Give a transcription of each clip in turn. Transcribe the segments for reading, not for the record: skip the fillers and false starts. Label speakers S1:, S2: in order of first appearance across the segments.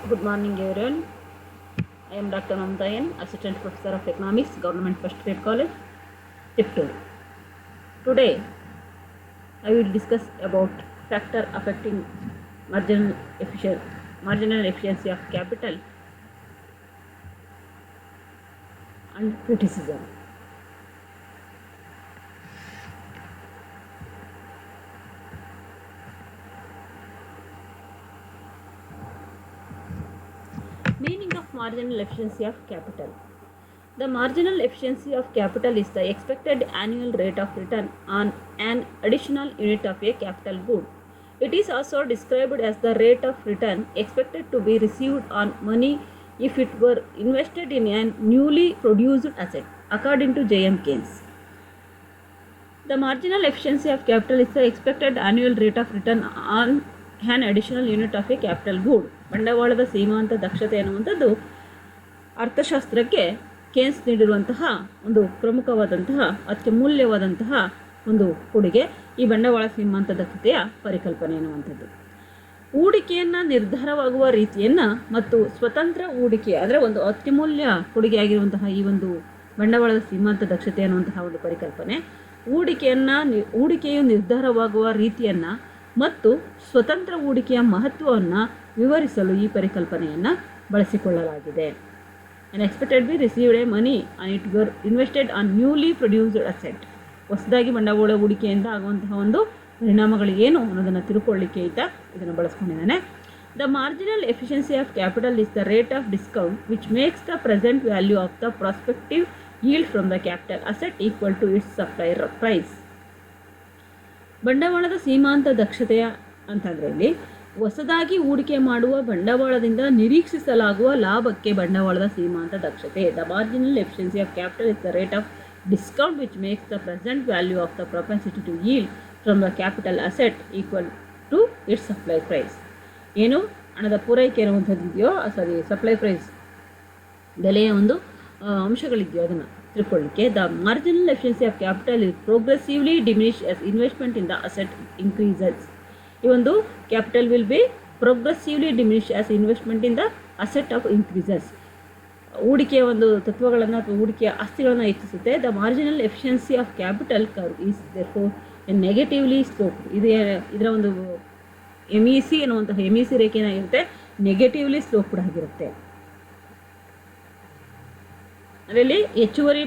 S1: Good morning, everyone. I am Dr. Mamtayan, Assistant Professor of Economics, Government First Grade College, Tiptur. Today, I will discuss about factor affecting marginal efficiency of capital and criticism. Meaning of marginal efficiency of capital. The marginal efficiency of capital is the expected annual rate of return on an additional unit of a capital good. It is also described as the rate of return expected to be received on money if it were invested in a newly produced asset, according to J.M. Keynes. The marginal efficiency of capital is the expected annual rate of return on an additional unit of a capital good. ಬಂಡವಾಳದ ಸೀಮಾಂತ ದಕ್ಷತೆ ಅನ್ನುವಂಥದ್ದು ಅರ್ಥಶಾಸ್ತ್ರಕ್ಕೆ ಕೇನ್ಸ್ ನೀಡಿರುವಂತಹ ಒಂದು ಪ್ರಮುಖವಾದಂತಹ ಅತ್ಯಮೂಲ್ಯವಾದಂತಹ ಒಂದು ಕೊಡುಗೆ ಈ ಬಂಡವಾಳ ಸೀಮಾಂತ ದಕ್ಷತೆಯ ಪರಿಕಲ್ಪನೆ ಎನ್ನುವಂಥದ್ದು. ಹೂಡಿಕೆಯನ್ನು ನಿರ್ಧಾರವಾಗುವ ರೀತಿಯನ್ನು ಮತ್ತು ಸ್ವತಂತ್ರ ಹೂಡಿಕೆ ಅಂದರೆ ಒಂದು ಅತ್ಯಮೂಲ್ಯ ಕೊಡುಗೆಯಾಗಿರುವಂತಹ ಈ ಒಂದು ಬಂಡವಾಳದ ಸೀಮಾಂತ ದಕ್ಷತೆ ಅನ್ನುವಂತಹ ಒಂದು ಪರಿಕಲ್ಪನೆ ಹೂಡಿಕೆಯು ನಿರ್ಧಾರವಾಗುವ ರೀತಿಯನ್ನು ಮತ್ತು ಸ್ವತಂತ್ರ ಹೂಡಿಕೆಯ ಮಹತ್ವವನ್ನು ವಿವರಿಸಲು ಈ ಪರಿಕಲ್ಪನೆಯನ್ನು ಬಳಸಿಕೊಳ್ಳಲಾಗಿದೆ. An expected be received a money and it were invested on newly produced asset. ಹೊಸದಾಗಿ ಬಂಡವಾಳ ಹೂಡಿಕೆಯಿಂದ ಆಗುವಂತಹ ಒಂದು ಪರಿಣಾಮಗಳು ಏನು ಅನ್ನೋದನ್ನು ತಿಳ್ಕೊಳ್ಳಿಕ್ಕೆ ಇದನ್ನು ಬಳಸ್ಕೊಂಡಿದ್ದಾನೆ. The marginal efficiency of capital is the rate of discount which makes the present value of the prospective yield from the capital asset equal to its supply price. ಬಂಡವಾಳದ ಸೀಮಾಂತ ದಕ್ಷತೆಯ ಅಂತಂದರೆ ಇಲ್ಲಿ ಹೊಸದಾಗಿ ಹೂಡಿಕೆ ಮಾಡುವ ಬಂಡವಾಳದಿಂದ ನಿರೀಕ್ಷಿಸಲಾಗುವ ಲಾಭಕ್ಕೆ ಬಂಡವಾಳದ ಸೀಮಾಂತ ದಕ್ಷತೆ. The marginal efficiency of capital is the rate of discount which makes the present value of the propensity to yield from the capital asset equal to its supply price. ಏನು ಹಣದ ಪೂರೈಕೆ ಇರುವಂಥದ್ದು ಇದೆಯೋ ಸಪ್ಲೈ ಪ್ರೈಸ್ ಬೆಲೆಯ ಒಂದು ಅಂಶಗಳಿದೆಯೋ ಅದನ್ನು ತಿಳ್ಕೊಳ್ಳಿಕ್ಕೆ. The marginal efficiency of capital is progressively diminish as investment in the asset increases. ಈ ಒಂದು capital will be progressively diminish as investment in the asset of increases. ಹೂಡಿಕೆಯ ಒಂದು ತತ್ವಗಳನ್ನು ಅಥವಾ ಹೂಡಿಕೆಯ ಆಸ್ತಿಗಳನ್ನು ಹೆಚ್ಚಿಸುತ್ತೆ. The marginal efficiency of capital curve is therefore a negatively slope. ಇದರ ಒಂದು MEC ಅನ್ನುವಂತಹ MEC ರೇಖೆ ಏನಾಗಿರುತ್ತೆ, ನೆಗೆಟಿವ್ಲಿ ಸ್ಲೋಪ್ಡ್ ಆಗಿರುತ್ತೆ. ಅದರಲ್ಲಿ ಹೆಚ್ಚುವರಿ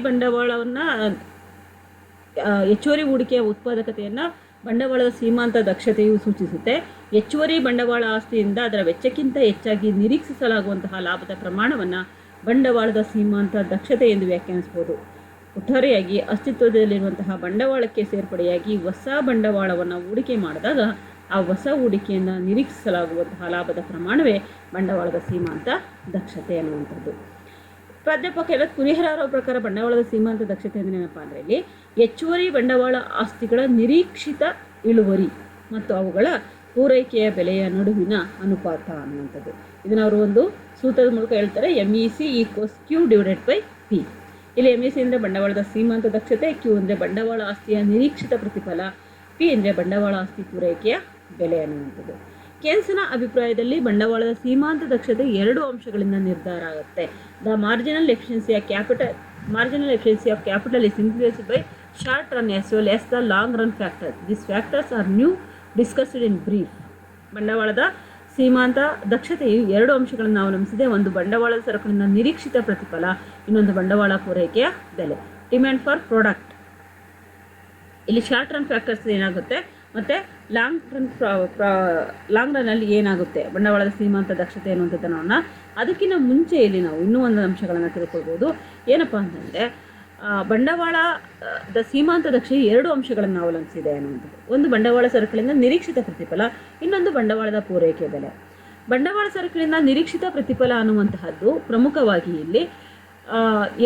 S1: ಹೂಡಿಕೆಯ ಉತ್ಪಾದಕತೆಯನ್ನು ಬಂಡವಾಳದ ಸೀಮಾಂತ ದಕ್ಷತೆಯು ಸೂಚಿಸುತ್ತೆ. ಹೆಚ್ಚುವರಿ ಬಂಡವಾಳ ಆಸ್ತಿಯಿಂದ ಅದರ ವೆಚ್ಚಕ್ಕಿಂತ ಹೆಚ್ಚಾಗಿ ನಿರೀಕ್ಷಿಸಲಾಗುವಂತಹ ಲಾಭದ ಪ್ರಮಾಣವನ್ನು ಬಂಡವಾಳದ ಸೀಮಾಂತ ದಕ್ಷತೆ ಎಂದು ವ್ಯಾಖ್ಯಾನಿಸಬಹುದು. ಒಟ್ಟಾರೆಯಾಗಿ ಅಸ್ತಿತ್ವದಲ್ಲಿರುವಂತಹ ಬಂಡವಾಳಕ್ಕೆ ಸೇರ್ಪಡೆಯಾಗಿ ಹೊಸ ಬಂಡವಾಳವನ್ನು ಹೂಡಿಕೆ ಮಾಡಿದಾಗ ಆ ಹೊಸ ಹೂಡಿಕೆಯಿಂದ ನಿರೀಕ್ಷಿಸಲಾಗುವಂತಹ ಲಾಭದ ಪ್ರಮಾಣವೇ ಬಂಡವಾಳದ ಸೀಮಾಂತ ದಕ್ಷತೆ ಅನ್ನುವಂಥದ್ದು. ಪ್ರಾಧ್ಯಾಪಕ ಕುರಿಹರ ಪ್ರಕಾರ ಬಂಡವಾಳದ ಸೀಮಾಂತ ದಕ್ಷತೆ ಅಂದರೆ ಏನಪ್ಪ ಅಂದರೆ ಇಲ್ಲಿ ಹೆಚ್ಚುವರಿ ಬಂಡವಾಳ ಆಸ್ತಿಗಳ ನಿರೀಕ್ಷಿತ ಇಳುವರಿ ಮತ್ತು ಅವುಗಳ ಪೂರೈಕೆಯ ಬೆಲೆಯ ನಡುವಿನ ಅನುಪಾತ ಅನ್ನುವಂಥದ್ದು. ಇದನ್ನು ಅವರು ಒಂದು ಸೂತ್ರದ ಮೂಲಕ ಹೇಳ್ತಾರೆ, MEC ಈಕ್ವಲ್ಸ್ Q/P. ಇಲ್ಲಿ MEC ಅಂದರೆ ಬಂಡವಾಳದ ಸೀಮಾಂತ ದಕ್ಷತೆ, Q ಅಂದರೆ ಬಂಡವಾಳ ಆಸ್ತಿಯ ನಿರೀಕ್ಷಿತ ಪ್ರತಿಫಲ, P ಅಂದರೆ ಬಂಡವಾಳ ಆಸ್ತಿ ಪೂರೈಕೆಯ ಬೆಲೆ ಅನ್ನುವಂಥದ್ದು. ಕೇನ್ಸ್ನ ಅಭಿಪ್ರಾಯದಲ್ಲಿ ಬಂಡವಾಳದ ಸೀಮಾಂತ ದಕ್ಷತೆ ಎರಡು ಅಂಶಗಳಿಂದ ನಿರ್ಧಾರ ಆಗುತ್ತೆ. The marginal efficiency of capital is influenced by short run as well as the long run factors. This factors are discussed in brief. ಬಂಡವಾಳದ ಸೀಮಾಂತ ದಕ್ಷತೆಯು ಎರಡು ಅಂಶಗಳನ್ನು ಅವಲಂಬಿಸಿದೆ. ಒಂದು ಬಂಡವಾಳದ ಸರಕುಗಳಿಂದ ನಿರೀಕ್ಷಿತ ಪ್ರತಿಫಲ, ಇನ್ನೊಂದು ಬಂಡವಾಳ ಪೂರೈಕೆಯ ಬೆಲೆ, ಡಿಮ್ಯಾಂಡ್ ಫಾರ್ ಪ್ರಾಡಕ್ಟ್. ಇಲ್ಲಿ ಶಾರ್ಟ್ ರನ್ ಫ್ಯಾಕ್ಟರ್ಸ್ ಏನಾಗುತ್ತೆ ಮತ್ತು ಲಾಂಗ್ ರನ್ನಲ್ಲಿ ಏನಾಗುತ್ತೆ ಬಂಡವಾಳದ ಸೀಮಾಂತ ದಕ್ಷತೆ ಅನ್ನುವಂಥದ್ದು ನೋಡೋಣ. ಅದಕ್ಕಿಂತ ಮುಂಚೆ ಇಲ್ಲಿ ನಾವು ಇನ್ನೂ ಒಂದು ಅಂಶಗಳನ್ನು ತಿಳ್ಕೊಳ್ಬೋದು. ಏನಪ್ಪ ಅಂತಂದರೆ ಬಂಡವಾಳದ ಸೀಮಾಂತ ದಕ್ಷತೆ ಎರಡು ಅಂಶಗಳನ್ನು ಅವಲಂಬಿಸಿದೆ ಅನ್ನುವಂಥದ್ದು. ಒಂದು ಬಂಡವಾಳ ಸರಕುಗಳಿಂದ ನಿರೀಕ್ಷಿತ ಪ್ರತಿಫಲ, ಇನ್ನೊಂದು ಬಂಡವಾಳದ ಪೂರೈಕೆ ಬೆಲೆ. ಬಂಡವಾಳ ಸರಕುಗಳಿಂದ ನಿರೀಕ್ಷಿತ ಪ್ರತಿಫಲ ಅನ್ನುವಂತಹದ್ದು ಪ್ರಮುಖವಾಗಿ ಇಲ್ಲಿ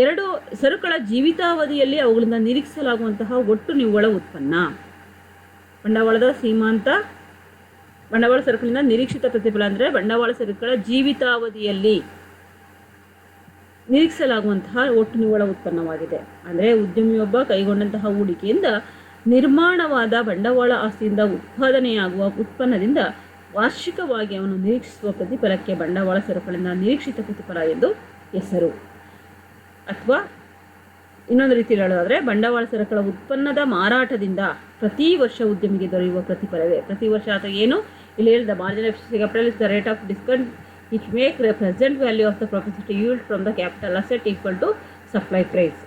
S1: ಎರಡು ಸರಕುಗಳ ಜೀವಿತಾವಧಿಯಲ್ಲಿ ಅವುಗಳಿಂದ ನಿರೀಕ್ಷಿಸಲಾಗುವಂತಹ ಒಟ್ಟು ನಿವ್ವಳ ಉತ್ಪನ್ನ. ಬಂಡವಾಳ ಸರಕುಗಳಿಂದ ನಿರೀಕ್ಷಿತ ಪ್ರತಿಫಲ ಅಂದರೆ ಬಂಡವಾಳ ಸರಕುಗಳ ಜೀವಿತಾವಧಿಯಲ್ಲಿ ನಿರೀಕ್ಷಿಸಲಾಗುವಂತಹ ಒಟ್ಟು ನಿವ್ವಳ ಉತ್ಪನ್ನವಾಗಿದೆ. ಅಂದರೆ ಉದ್ಯಮಿಯೊಬ್ಬ ಕೈಗೊಂಡಂತಹ ಹೂಡಿಕೆಯಿಂದ ನಿರ್ಮಾಣವಾದ ಬಂಡವಾಳ ಆಸ್ತಿಯಿಂದ ಉತ್ಪಾದನೆಯಾಗುವ ಉತ್ಪನ್ನದಿಂದ ವಾರ್ಷಿಕವಾಗಿ ಅವನು ನಿರೀಕ್ಷಿಸುವ ಪ್ರತಿಫಲಕ್ಕೆ ಬಂಡವಾಳ ಸರಕುಗಳಿಂದ ನಿರೀಕ್ಷಿತ ಪ್ರತಿಫಲ ಎಂದು ಹೆಸರು. ಅಥವಾ ಇನ್ನೊಂದು ರೀತಿಯಲ್ಲಿ ಹೇಳೋದಾದರೆ, ಬಂಡವಾಳ ಸರಕುಗಳ ಉತ್ಪನ್ನದ ಮಾರಾಟದಿಂದ ಪ್ರತಿ ವರ್ಷ ಉದ್ಯಮಿಗೆ ದೊರೆಯುವ ಪ್ರತಿಫಲವೇ. ಪ್ರತಿ ವರ್ಷ ಅಥವಾ ಏನು ಇಲ್ಲಿ ಹೇಳಿದ margin of capital is the rate of discount which make present value of the profit yield from the capital asset equal to supply price.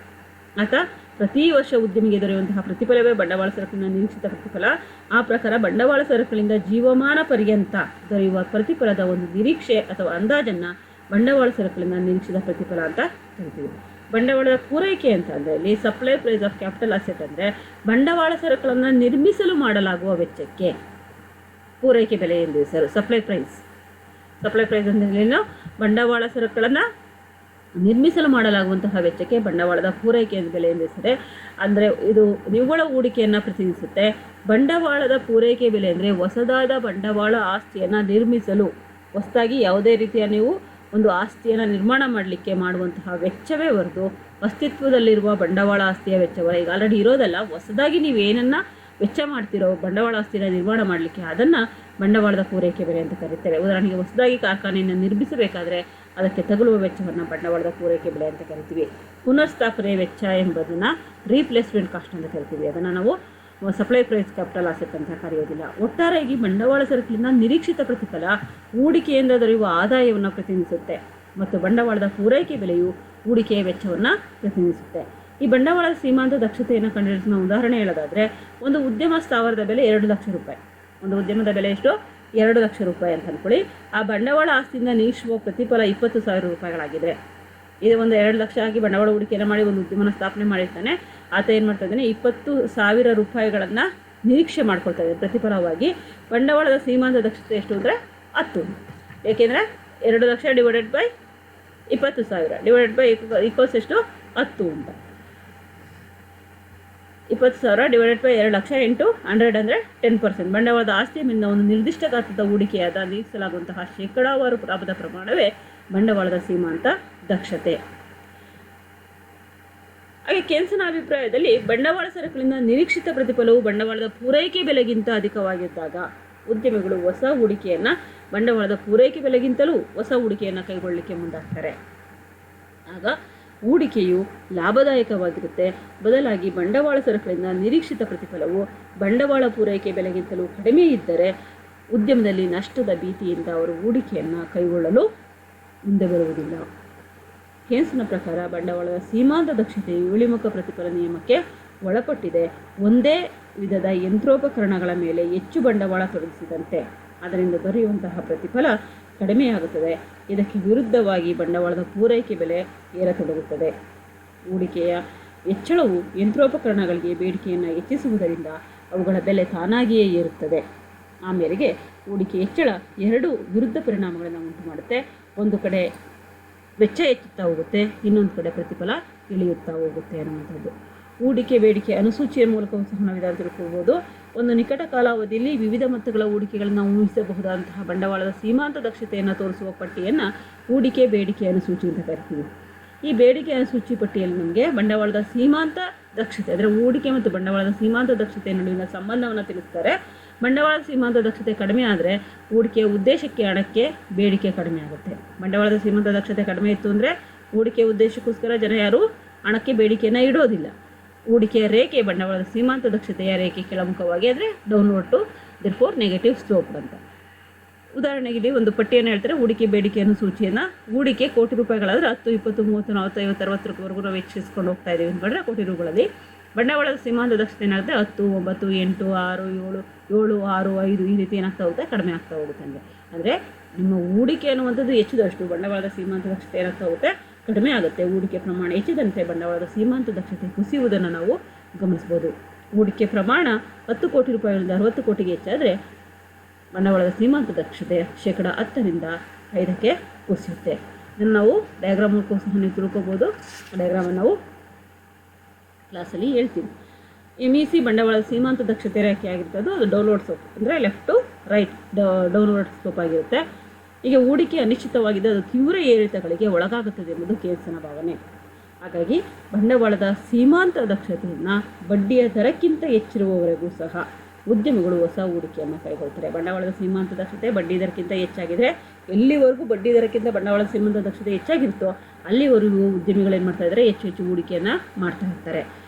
S1: ಅಥವಾ ಪ್ರತಿ ವರ್ಷ ಉದ್ಯಮಿಗೆ ದೊರೆಯುವಂತಹ ಪ್ರತಿಫಲವೇ ಬಂಡವಾಳ ಸರಕುಗಳ ನಿರೀಕ್ಷಿತ ಪ್ರತಿಫಲ. ಆ ಪ್ರಕಾರ ಬಂಡವಾಳ ಸರಕುಗಳಿಂದ ಜೀವಮಾನ ಪರ್ಯಂತ ದೊರೆಯುವ ಪ್ರತಿಫಲದ ಒಂದು ನಿರೀಕ್ಷೆ ಅಥವಾ ಅಂದಾಜನ್ನು ಬಂಡವಾಳ ಸರಕುಗಳಿಂದ ನಿರೀಕ್ಷಿತ ಪ್ರತಿಫಲ ಅಂತ ಕರಿತೀವಿ. ಬಂಡವಾಳದ ಪೂರೈಕೆ ಅಂತ ಅಂದರೆ ಇಲ್ಲಿ supply price of capital asset ಅಂದರೆ ಬಂಡವಾಳ ಸರಕುಗಳನ್ನು ನಿರ್ಮಿಸಲು ಮಾಡಲಾಗುವ ವೆಚ್ಚಕ್ಕೆ ಪೂರೈಕೆ ಬೆಲೆ ಎಂದು ಹೆಸರು. ಸಪ್ಲೈ ಪ್ರೈಸ್ ಅಂದರೆ ಏನು? ಬಂಡವಾಳ ಸರಕುಗಳನ್ನು ನಿರ್ಮಿಸಲು ಮಾಡಲಾಗುವಂತಹ ವೆಚ್ಚಕ್ಕೆ ಬಂಡವಾಳದ ಪೂರೈಕೆ ಬೆಲೆ ಎಂದು ಹೆಸರೇ. ಅಂದರೆ ಇದು ನಿವ್ವಳ ಹೂಡಿಕೆಯನ್ನು ಪ್ರತಿನಿಧಿಸುತ್ತೆ. ಬಂಡವಾಳದ ಪೂರೈಕೆ ಬೆಲೆ ಅಂದರೆ ಹೊಸದಾದ ಬಂಡವಾಳ ಆಸ್ತಿಯನ್ನು ನಿರ್ಮಿಸಲು, ಹೊಸದಾಗಿ ಯಾವುದೇ ರೀತಿಯ ನೀವು ಒಂದು ಆಸ್ತಿಯನ್ನು ನಿರ್ಮಾಣ ಮಾಡಲಿಕ್ಕೆ ಮಾಡುವಂತಹ ವೆಚ್ಚವೇ ಹೊರತು ಅಸ್ತಿತ್ವದಲ್ಲಿರುವ ಬಂಡವಾಳ ಆಸ್ತಿಯ ವೆಚ್ಚವಲ್ಲ. ಈಗ ಆಲ್ರೆಡಿ ಇರೋದಲ್ಲ, ಹೊಸದಾಗಿ ನೀವು ಏನನ್ನು ವೆಚ್ಚ ಮಾಡ್ತಿರೋ ಬಂಡವಾಳ ಆಸ್ತಿನ ನಿರ್ಮಾಣ ಮಾಡಲಿಕ್ಕೆ ಅದನ್ನು ಬಂಡವಾಳದ ಪೂರೈಕೆ ಬೆಲೆ ಅಂತ ಕರೀತಾರೆ. ಉದಾಹರಣೆಗೆ ಹೊಸದಾಗಿ ಕಾರ್ಖಾನೆಯನ್ನು ನಿರ್ಮಿಸಬೇಕಾದ್ರೆ ಅದಕ್ಕೆ ತಗುಲುವ ವೆಚ್ಚವನ್ನು ಬಂಡವಾಳದ ಪೂರೈಕೆ ಬೆಲೆ ಅಂತ ಕರಿತೀವಿ. ಪುನರ್ಸ್ಥಾಪನೆ ವೆಚ್ಚ ಎಂಬುದನ್ನು ರೀಪ್ಲೇಸ್ಮೆಂಟ್ ಕಾಸ್ಟ್ ಅಂತ ಕರಿತೀವಿ. ಅದನ್ನು ನಾವು ಸಪ್ಲೈ ಪ್ರೈಸ್ ಕ್ಯಾಪಿಟಲ್ ಅಸೆಟ್ ಅಂತ ಕರೆಯೋದಿಲ್ಲ. ಒಟ್ಟಾರೆಯಾಗಿ ಬಂಡವಾಳ ಸರಕಿನ ನಿರೀಕ್ಷಿತ ಪ್ರತಿಫಲ ಹೂಡಿಕೆಯಿಂದ ದೊರೆಯುವ ಆದಾಯವನ್ನು ಪ್ರತಿನಿಧಿಸುತ್ತೆ ಮತ್ತು ಬಂಡವಾಳದ ಪೂರೈಕೆ ಬೆಲೆಯು ಹೂಡಿಕೆಯ ವೆಚ್ಚವನ್ನು ಪ್ರತಿನಿಧಿಸುತ್ತೆ. ಈ ಬಂಡವಾಳದ ಸೀಮಾಂತ ದಕ್ಷತೆಯನ್ನು ಕಂಡುಹಿಡಿದ ಉದಾಹರಣೆ ಹೇಳೋದಾದರೆ, ಒಂದು ಉದ್ಯಮ ಸ್ಥಾವರದ ಬೆಲೆ 2 ಲಕ್ಷ ರೂಪಾಯಿ. ಒಂದು ಉದ್ಯಮದ ಬೆಲೆ ಎಷ್ಟು? 2 ಲಕ್ಷ ರೂಪಾಯಿ ಅಂತ ಅಂದ್ಕೊಳ್ಳಿ. ಆ ಬಂಡವಾಳ ಆಸ್ತಿಯಿಂದ ನಿರೀಕ್ಷಿಸುವ ಪ್ರತಿಫಲ 20,000 ರೂಪಾಯಿಗಳಾಗಿದ್ದರೆ, ಇದು ಒಂದು 2 ಲಕ್ಷ ಆಗಿ ಬಂಡವಾಳ ಹೂಡಿಕೆಯನ್ನು ಮಾಡಿ ಒಂದು ಉದ್ಯಮನ ಸ್ಥಾಪನೆ ಮಾಡಿರ್ತಾನೆ. ಆತ ಏನು ಮಾಡ್ತಾಯಿದ್ದಾನೆ? 20,000 ರೂಪಾಯಿಗಳನ್ನು ನಿರೀಕ್ಷೆ ಮಾಡ್ಕೊಳ್ತಾ ಪ್ರತಿಫಲವಾಗಿ. ಬಂಡವಾಳದ ಸೀಮಾಂತ ದಕ್ಷತೆ ಎಷ್ಟು ಅಂದರೆ 10. ಏಕೆಂದರೆ 2 lakh divided by 20,000 divided by equals ಎಷ್ಟು? 10 ಅಂತ. 20,000 ಡಿವೈಡೆಡ್ ಬೈ 2 ಲಕ್ಷ ಇಂಟು 100 ಅಂದರೆ 10%. ಬಂಡವಾಳದ ಆಸ್ತಿಯ ಮೇಲಿನ ಒಂದು ನಿರ್ದಿಷ್ಟ ಗಾತ್ರದ ಹೂಡಿಕೆಯಾದ ನಿರೀಕ್ಷಿಸಲಾಗುವಂತಹ ಶೇಕಡಾವಾರು ಲಾಭದ ಪ್ರಮಾಣವೇ ಬಂಡವಾಳದ ಸೀಮಾಂತ ದಕ್ಷತೆ. ಹಾಗೆ ಕೇನ್ಸನ ಅಭಿಪ್ರಾಯದಲ್ಲಿ ಬಂಡವಾಳ ಸರಕುಗಳಿಂದ ನಿರೀಕ್ಷಿತ ಪ್ರತಿಫಲವು ಬಂಡವಾಳದ ಪೂರೈಕೆ ಬೆಲೆಗಿಂತ ಅಧಿಕವಾಗಿದ್ದಾಗ ಉದ್ಯಮಿಗಳು ಹೊಸ ಹೂಡಿಕೆಯನ್ನು ಬಂಡವಾಳದ ಪೂರೈಕೆ ಬೆಲೆಗಿಂತಲೂ ಹೊಸ ಹೂಡಿಕೆಯನ್ನು ಕೈಗೊಳ್ಳಲಿಕ್ಕೆ ಮುಂದಾಗ್ತಾರೆ. ಆಗ ಹೂಡಿಕೆಯು ಲಾಭದಾಯಕವಾಗಿರುತ್ತೆ. ಬದಲಾಗಿ ಬಂಡವಾಳ ಸರಕುಗಳಿಂದ ನಿರೀಕ್ಷಿತ ಪ್ರತಿಫಲವು ಬಂಡವಾಳ ಪೂರೈಕೆ ಬೆಲೆಗಿಂತಲೂ ಕಡಿಮೆ ಇದ್ದರೆ ಉದ್ಯಮದಲ್ಲಿ ನಷ್ಟದ ಭೀತಿಯಿಂದ ಅವರು ಹೂಡಿಕೆಯನ್ನು ಕೈಗೊಳ್ಳಲು ಮುಂದೆ ಬರುವುದಿಲ್ಲ. ಕೇನ್ಸ್ನ ಪ್ರಕಾರ ಬಂಡವಾಳದ ಸೀಮಾಂತ ದಕ್ಷತೆಯು ಇಳಿಮುಖ ಪ್ರತಿಫಲ ನಿಯಮಕ್ಕೆ ಒಳಪಟ್ಟಿದೆ. ಒಂದೇ ವಿಧದ ಯಂತ್ರೋಪಕರಣಗಳ ಮೇಲೆ ಹೆಚ್ಚು ಬಂಡವಾಳ ತೊಡಗಿಸಿದಂತೆ ಅದರಿಂದ ದೊರೆಯುವಂತಹ ಪ್ರತಿಫಲ ಕಡಿಮೆಯಾಗುತ್ತದೆ. ಇದಕ್ಕೆ ವಿರುದ್ಧವಾಗಿ ಬಂಡವಾಳದ ಪೂರೈಕೆ ಬೆಲೆ ಏರತೊಡಗುತ್ತದೆ. ಹೂಡಿಕೆಯ ಹೆಚ್ಚಳವು ಯಂತ್ರೋಪಕರಣಗಳಿಗೆ ಬೇಡಿಕೆಯನ್ನು ಹೆಚ್ಚಿಸುವುದರಿಂದ ಅವುಗಳ ಬೆಲೆ ತಾನಾಗಿಯೇ ಏರುತ್ತದೆ. ಆ ಮೇರೆಗೆ ಹೂಡಿಕೆ ಹೆಚ್ಚಳ 2 ವಿರುದ್ಧ ಪರಿಣಾಮಗಳನ್ನು ಉಂಟು ಮಾಡುತ್ತೆ. ಒಂದು ಕಡೆ ವೆಚ್ಚ ಹೆಚ್ಚುತ್ತಾ ಹೋಗುತ್ತೆ, ಇನ್ನೊಂದು ಕಡೆ ಪ್ರತಿಫಲ ಇಳಿಯುತ್ತಾ ಹೋಗುತ್ತೆ ಅನ್ನುವಂಥದ್ದು. ಹೂಡಿಕೆ ಬೇಡಿಕೆ ಅನುಸೂಚಿಯ ಮೂಲಕವೂ ಸಹ ನಾವು ಇದನ್ನು ತಿಳ್ಕೊಳ್ಬೋದು. ಒಂದು ನಿಕಟ ಕಾಲಾವಧಿಯಲ್ಲಿ ವಿವಿಧ ಮೊತ್ತಗಳ ಹೂಡಿಕೆಗಳನ್ನು ಊಹಿಸಬಹುದಾದಂತಹ ಬಂಡವಾಳದ ಸೀಮಾಂತ ದಕ್ಷತೆಯನ್ನು ತೋರಿಸುವ ಪಟ್ಟಿಯನ್ನು ಹೂಡಿಕೆ ಬೇಡಿಕೆ ಅನುಸೂಚಿ ಅಂತ ಕರಿತೀವಿ. ಈ ಬೇಡಿಕೆ ಅನುಸೂಚಿ ಪಟ್ಟಿಯಲ್ಲಿ ನಮಗೆ ಬಂಡವಾಳದ ಸೀಮಾಂತ ದಕ್ಷತೆ ಅಂದರೆ ಹೂಡಿಕೆ ಮತ್ತು ಬಂಡವಾಳದ ಸೀಮಾಂತ ದಕ್ಷತೆ ನಡುವಿನ ಸಂಬಂಧವನ್ನು ತಿಳಿಸ್ತಾರೆ. ಬಂಡವಾಳದ ಸೀಮಾಂತ ದಕ್ಷತೆ ಕಡಿಮೆ ಆದರೆ ಹೂಡಿಕೆಯ ಉದ್ದೇಶಕ್ಕೆ ಹಣಕ್ಕೆ ಬೇಡಿಕೆ ಕಡಿಮೆ ಆಗುತ್ತೆ. ಬಂಡವಾಳದ ಸೀಮಾಂತ ದಕ್ಷತೆ ಕಡಿಮೆ ಇತ್ತು ಅಂದರೆ ಹೂಡಿಕೆಯ ಉದ್ದೇಶಕ್ಕೋಸ್ಕರ ಜನ ಯಾರು ಹಣಕ್ಕೆ ಬೇಡಿಕೆಯನ್ನು ಇಡೋದಿಲ್ಲ. ಹೂಡಿಕೆಯ ರೇಖೆ ಬಂಡವಾಳದ ಸೀಮಾಂತ ದಕ್ಷತೆಯ ರೇಖೆ ಕೆಳಮುಖವಾಗಿ ಅಂದರೆ downward to therefore negative slope ಅಂತ. ಉದಾಹರಣೆಗೆ ಇಲ್ಲಿ ಒಂದು ಪಟ್ಟಿಯನ್ನು ಹೇಳ್ತಾರೆ. ಹೂಡಿಕೆ ಬೇಡಿಕೆಯನ್ನು ಸೂಚಿಯನ್ನು ಹೂಡಿಕೆ ಕೋಟಿ ರೂಪಾಯಿಗಳಾದರೆ 10, 20, 30, 40, 50, 60 ನಾವು ವೆಚ್ಚಿಸ್ಕೊಂಡು ಹೋಗ್ತಾ ಇದ್ದೀವಿ ಅಂದ್ಕೊಂಡ್ರೆ ಕೋಟಿ ರೂಪಾಯಿಗಳಲ್ಲಿ ಬಂಡವಾಳದ ಸೀಮಾಂತ ದಕ್ಷತೆ ಏನಾಗುತ್ತೆ 10, 9, 8, 6, 7, 6, 5 ಈ ರೀತಿ ಏನಾಗ್ತಾ ಹೋಗುತ್ತೆ, ಕಡಿಮೆ ಆಗ್ತಾ ಹೋಗುತ್ತೆ. ಅಂದರೆ ನಿಮ್ಮ ಹೂಡಿಕೆ ಅನ್ನುವಂಥದ್ದು ಹೆಚ್ಚಿದಷ್ಟು ಬಂಡವಾಳದ ಸೀಮಾಂತ ದಕ್ಷತೆ ಏನಾಗ್ತಾ ಹೋಗುತ್ತೆ, ಕಡಿಮೆ ಆಗುತ್ತೆ. ಹೂಡಿಕೆ ಪ್ರಮಾಣ ಹೆಚ್ಚಿದಂತೆ ಬಂಡವಾಳದ ಸೀಮಾಂತ ದಕ್ಷತೆ ಕುಸಿಯುವುದನ್ನು ನಾವು ಗಮನಿಸ್ಬೋದು. ಹೂಡಿಕೆ ಪ್ರಮಾಣ 10 ಕೋಟಿ ರೂಪಾಯಿಗಳಿಂದ 60 ಕೋಟಿಗೆ ಹೆಚ್ಚಾದರೆ ಬಂಡವಾಳದ ಸೀಮಾಂತ ದಕ್ಷತೆ 10% 5ಕ್ಕೆ ಕುಸಿಯುತ್ತೆ. ಇದನ್ನು ನಾವು ಡಯಾಗ್ರಾಮ್ ಮೂಲಕ ಸಹ ನೀವು ತಿಳ್ಕೊಬೋದು. ಡಯಾಗ್ರಾಮನ್ನು ನಾವು ಕ್ಲಾಸಲ್ಲಿ ಹೇಳ್ತೀವಿ. MEC ಬಂಡವಾಳದ ಸೀಮಾಂತ ದಕ್ಷತೆ ರೇಖೆ ಆಗಿರ್ತದ್ದು ಅದು ಡೌನ್ವರ್ಡ್ ಸ್ಲೋಪ್ ಅಂದರೆ left to right downward slope ಆಗಿರುತ್ತೆ. ಈಗ ಹೂಡಿಕೆ ಅನಿಶ್ಚಿತವಾಗಿದ್ದು ಅದು ತೀವ್ರ ಏರಿಳಿತಗಳಿಗೆ ಒಳಗಾಗುತ್ತದೆ ಎಂಬುದು ಕೇನ್ಸನ ಭಾವನೆ. ಹಾಗಾಗಿ ಬಂಡವಾಳದ ಸೀಮಾಂತ ದಕ್ಷತೆಯನ್ನು ಬಡ್ಡಿಯ ದರಕ್ಕಿಂತ ಹೆಚ್ಚಿರುವವರೆಗೂ ಸಹ ಉದ್ಯಮಿಗಳು ಹೊಸ ಹೂಡಿಕೆಯನ್ನು ಕೈಗೊಳ್ತಾರೆ. ಬಂಡವಾಳದ ಸೀಮಾಂತ ದಕ್ಷತೆ ಬಡ್ಡಿ ದರಕ್ಕಿಂತ ಹೆಚ್ಚಾಗಿದ್ರೆ, ಎಲ್ಲಿವರೆಗೂ ಬಡ್ಡಿ ದರಕ್ಕಿಂತ ಬಂಡವಾಳದ ಸೀಮಾಂತ ದಕ್ಷತೆ ಹೆಚ್ಚಾಗಿರುತ್ತೋ ಅಲ್ಲಿವರೆಗೂ ಉದ್ಯಮಿಗಳು ಏನು ಮಾಡ್ತಾ ಇದ್ದಾರೆ, ಹೆಚ್ಚು ಹೆಚ್ಚು ಹೂಡಿಕೆಯನ್ನು ಮಾಡ್ತಾ ಇರ್ತಾರೆ.